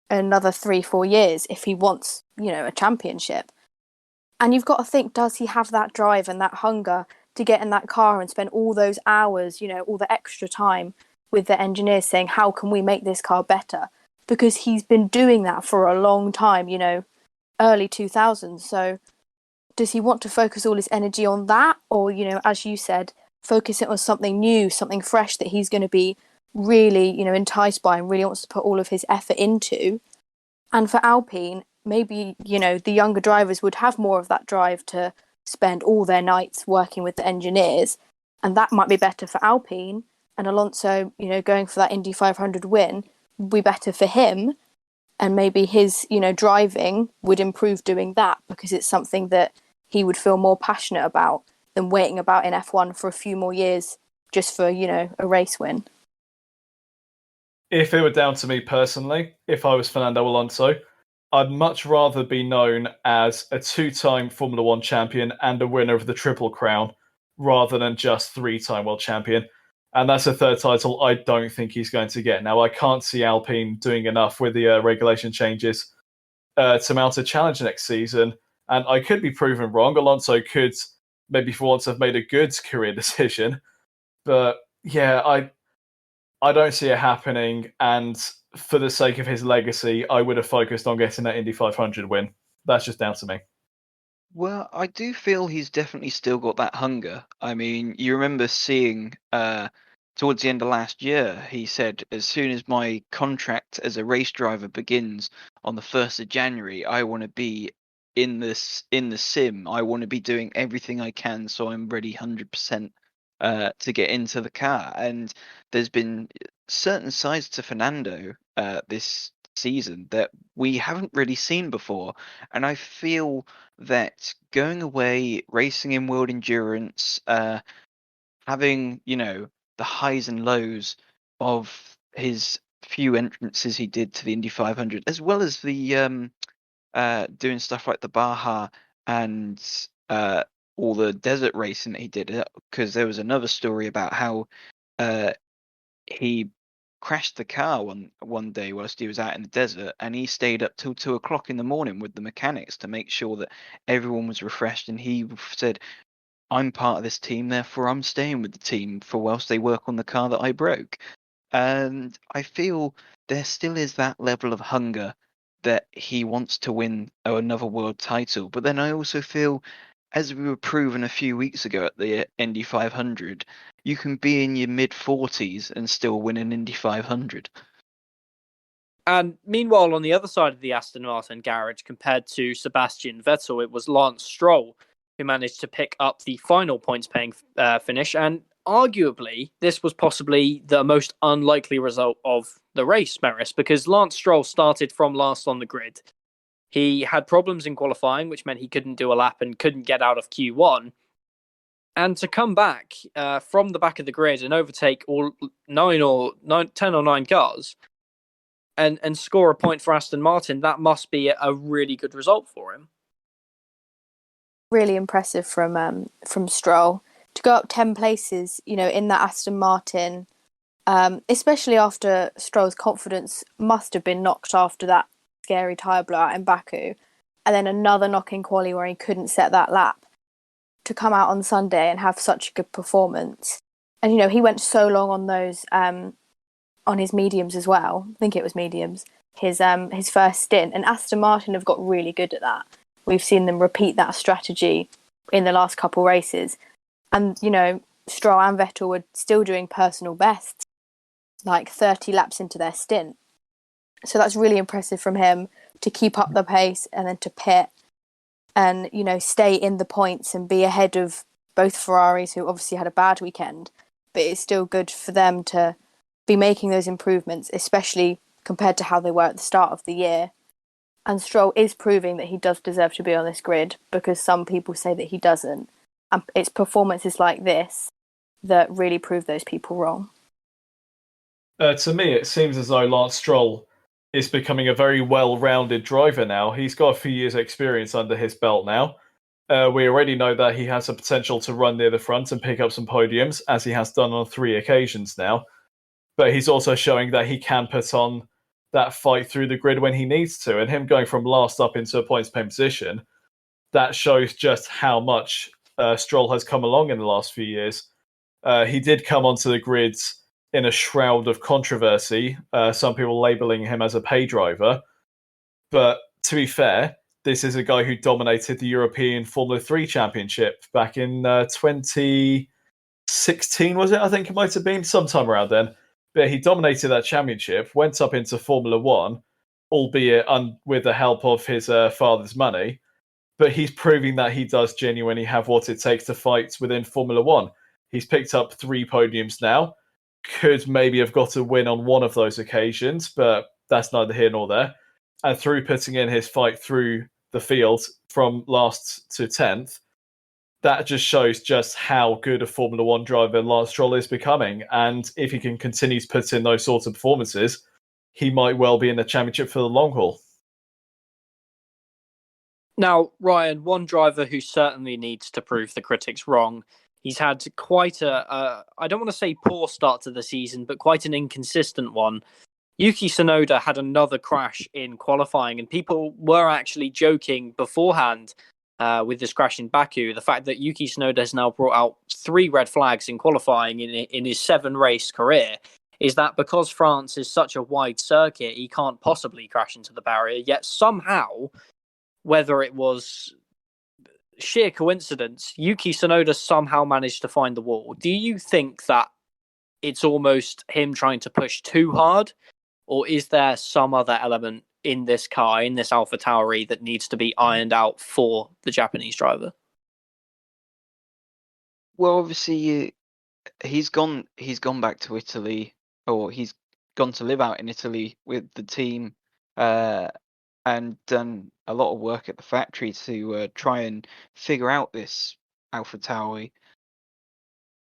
Speaker 2: another 3-4 years if he wants, a championship. And you've got to think, does he have that drive and that hunger to get in that car and spend all those hours, all the extra time with the engineers saying, how can we make this car better? Because he's been doing that for a long time, early 2000s. So does he want to focus all his energy on that? Or, as you said, focus it on something new, something fresh that he's going to be really, enticed by and really wants to put all of his effort into? And for Alpine, maybe, the younger drivers would have more of that drive to spend all their nights working with the engineers. And that might be better for Alpine. And Alonso, going for that Indy 500 win would be better for him. And maybe his, driving would improve doing that because it's something that he would feel more passionate about than waiting about in F1 for a few more years just for, a race win.
Speaker 3: If it were down to me personally, if I was Fernando Alonso, I'd much rather be known as a 2-time Formula One champion and a winner of the Triple Crown rather than just 3-time world champion. And that's a third title I don't think he's going to get. Now, I can't see Alpine doing enough with the regulation changes to mount a challenge next season. And I could be proven wrong. Alonso could maybe for once have made a good career decision. But yeah, I don't see it happening. And for the sake of his legacy, I would have focused on getting that Indy 500 win. That's just down to me.
Speaker 4: Well, I do feel he's definitely still got that hunger. I mean, you remember seeing towards the end of last year, he said, as soon as my contract as a race driver begins on the 1st of January, I want to be in the sim. I want to be doing everything I can so I'm ready 100% to get into the car. And there's been certain sides to Fernando this season that we haven't really seen before. And I feel that going away, racing in World Endurance, having, the highs and lows of his few entrances he did to the Indy 500, as well as the doing stuff like the Baja and all the desert racing that he did, because there was another story about how he crashed the car one day whilst he was out in the desert, and he stayed up till 2 o'clock in the morning with the mechanics to make sure that everyone was refreshed. And he said, I'm part of this team, therefore I'm staying with the team for whilst they work on the car that I broke. And I feel there still is that level of hunger that he wants to win another world title. But then I also feel, as we were proven a few weeks ago at the Indy 500, you can be in your mid-40s and still win an Indy 500.
Speaker 1: And meanwhile, on the other side of the Aston Martin garage, compared to Sebastian Vettel, it was Lance Stroll who managed to pick up the final points-paying finish. And arguably, this was possibly the most unlikely result of the race, Merisse, because Lance Stroll started from last on the grid. He had problems in qualifying, which meant he couldn't do a lap and couldn't get out of Q1. And to come back from the back of the grid and overtake all 10 or 9 cars and score a point for Aston Martin, that must be a really good result for him.
Speaker 2: Really impressive from Stroll to go up 10 places, in that Aston Martin, especially after Stroll's confidence must have been knocked after that scary tyre blowout in Baku, and then another knock in quali where he couldn't set that lap. To come out on Sunday and have such a good performance, and he went so long on those on his mediums as well. I think it was mediums. His first stint, and Aston Martin have got really good at that. We've seen them repeat that strategy in the last couple races, and Stroll and Vettel were still doing personal bests, like 30 laps into their stint. So that's really impressive from him to keep up the pace and then to pit and, stay in the points and be ahead of both Ferraris, who obviously had a bad weekend. But it's still good for them to be making those improvements, especially compared to how they were at the start of the year. And Stroll is proving that he does deserve to be on this grid, because some people say that he doesn't. And it's performances like this that really prove those people wrong.
Speaker 3: To me, it seems as though Lance Stroll is becoming a very well-rounded driver now. He's got a few years' experience under his belt now. We already know that he has the potential to run near the front and pick up some podiums, as he has done on 3 occasions now. But he's also showing that he can put on that fight through the grid when he needs to. And him going from last up into a points-paying position, that shows just how much Stroll has come along in the last few years. He did come onto the grids in a shroud of controversy, some people labeling him as a pay driver. But to be fair, this is a guy who dominated the European Formula 3 Championship back in 2016, was it? I think it might have been sometime around then. But he dominated that championship, went up into Formula 1, albeit with the help of his father's money. But he's proving that he does genuinely have what it takes to fight within Formula 1. He's picked up 3 podiums now. Could maybe have got a win on one of those occasions, but that's neither here nor there. And through putting in his fight through the field from last to 10th, that just shows just how good a Formula 1 driver Lance Stroll is becoming. And if he can continue to put in those sorts of performances, he might well be in the championship for the long haul.
Speaker 1: Now, Ryan, one driver who certainly needs to prove the critics wrong. He's had quite I don't want to say poor start to the season, but quite an inconsistent one. Yuki Tsunoda had another crash in qualifying, and people were actually joking beforehand with this crash in Baku. The fact that Yuki Tsunoda has now brought out 3 red flags in qualifying in his 7-race career is that because France is such a wide circuit, he can't possibly crash into the barrier, yet somehow, whether it was sheer coincidence, Yuki Tsunoda somehow managed to find the wall. Do you think that it's almost him trying to push too hard? Or is there some other element in this car, in this AlphaTauri, that needs to be ironed out for the Japanese driver?
Speaker 4: Well, obviously, he's gone back to Italy, or he's gone to live out in Italy with the team, and done a lot of work at the factory to try and figure out this AlphaTauri.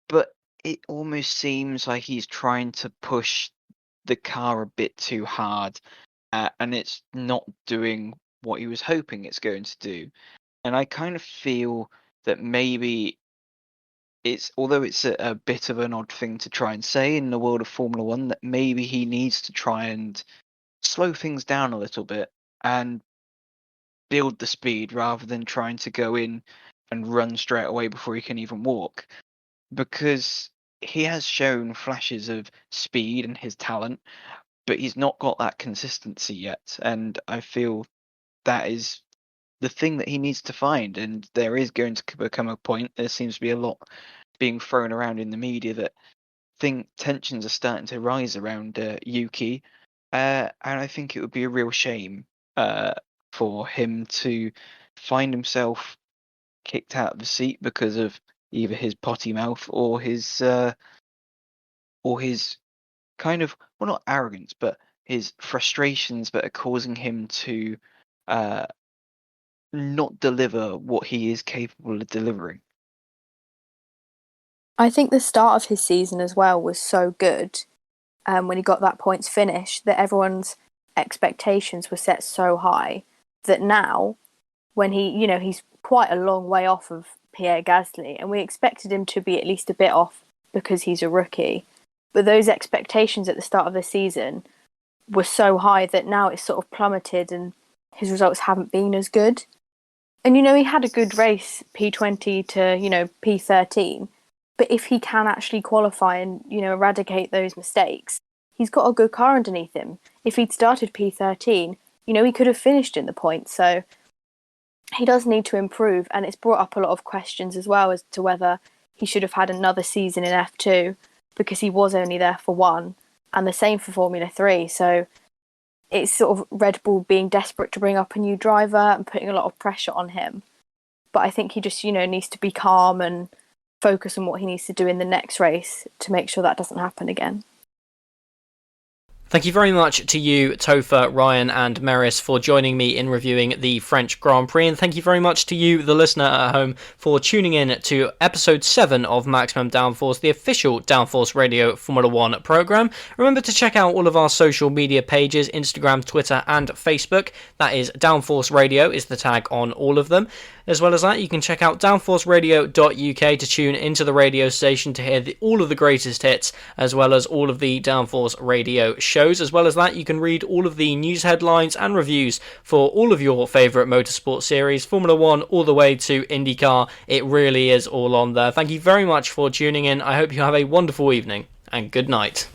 Speaker 4: But it almost seems like he's trying to push the car a bit too hard, and it's not doing what he was hoping it's going to do. And I kind of feel that maybe although it's a bit of an odd thing to try and say in the world of Formula 1, that maybe he needs to try and slow things down a little bit and build the speed rather than trying to go in and run straight away before he can even walk. Because he has shown flashes of speed and his talent, but he's not got that consistency yet. And I feel that is the thing that he needs to find. And there is going to become a point, there seems to be a lot being thrown around in the media that tensions are starting to rise around Yuki. And I think it would be a real shame for him to find himself kicked out of the seat because of either his potty mouth or his kind of, well, not arrogance, but his frustrations that are causing him to not deliver what he is capable of delivering.
Speaker 2: I think the start of his season as well was so good when he got that points finish that everyone's expectations were set so high that now when he's quite a long way off of Pierre Gasly, and we expected him to be at least a bit off because he's a rookie. But those expectations at the start of the season were so high that now it's sort of plummeted and his results haven't been as good. And, he had a good race, P20 to, P13. But if he can actually qualify and, eradicate those mistakes, he's got a good car underneath him. If he'd started P13, he could have finished in the points. So he does need to improve, and it's brought up a lot of questions as well as to whether he should have had another season in F2 because he was only there for 1, and the same for Formula 3. So it's sort of Red Bull being desperate to bring up a new driver and putting a lot of pressure on him. But I think he just, needs to be calm and focus on what he needs to do in the next race to make sure that doesn't happen again.
Speaker 1: Thank you very much to you, Topher, Ryan and Merisse, for joining me in reviewing the French Grand Prix, and thank you very much to you, the listener at home, for tuning in to episode 7 of Maximum Downforce, the official Downforce Radio Formula 1 programme. Remember to check out all of our social media pages, Instagram, Twitter and Facebook. That is Downforce Radio is the tag on all of them. As well as that, you can check out downforceradio.uk to tune into the radio station to hear all of the greatest hits, as well as all of the Downforce Radio shows. As well as that, you can read all of the news headlines and reviews for all of your favourite motorsport series, Formula 1 all the way to IndyCar. It really is all on there. Thank you very much for tuning in. I hope you have a wonderful evening, and good night.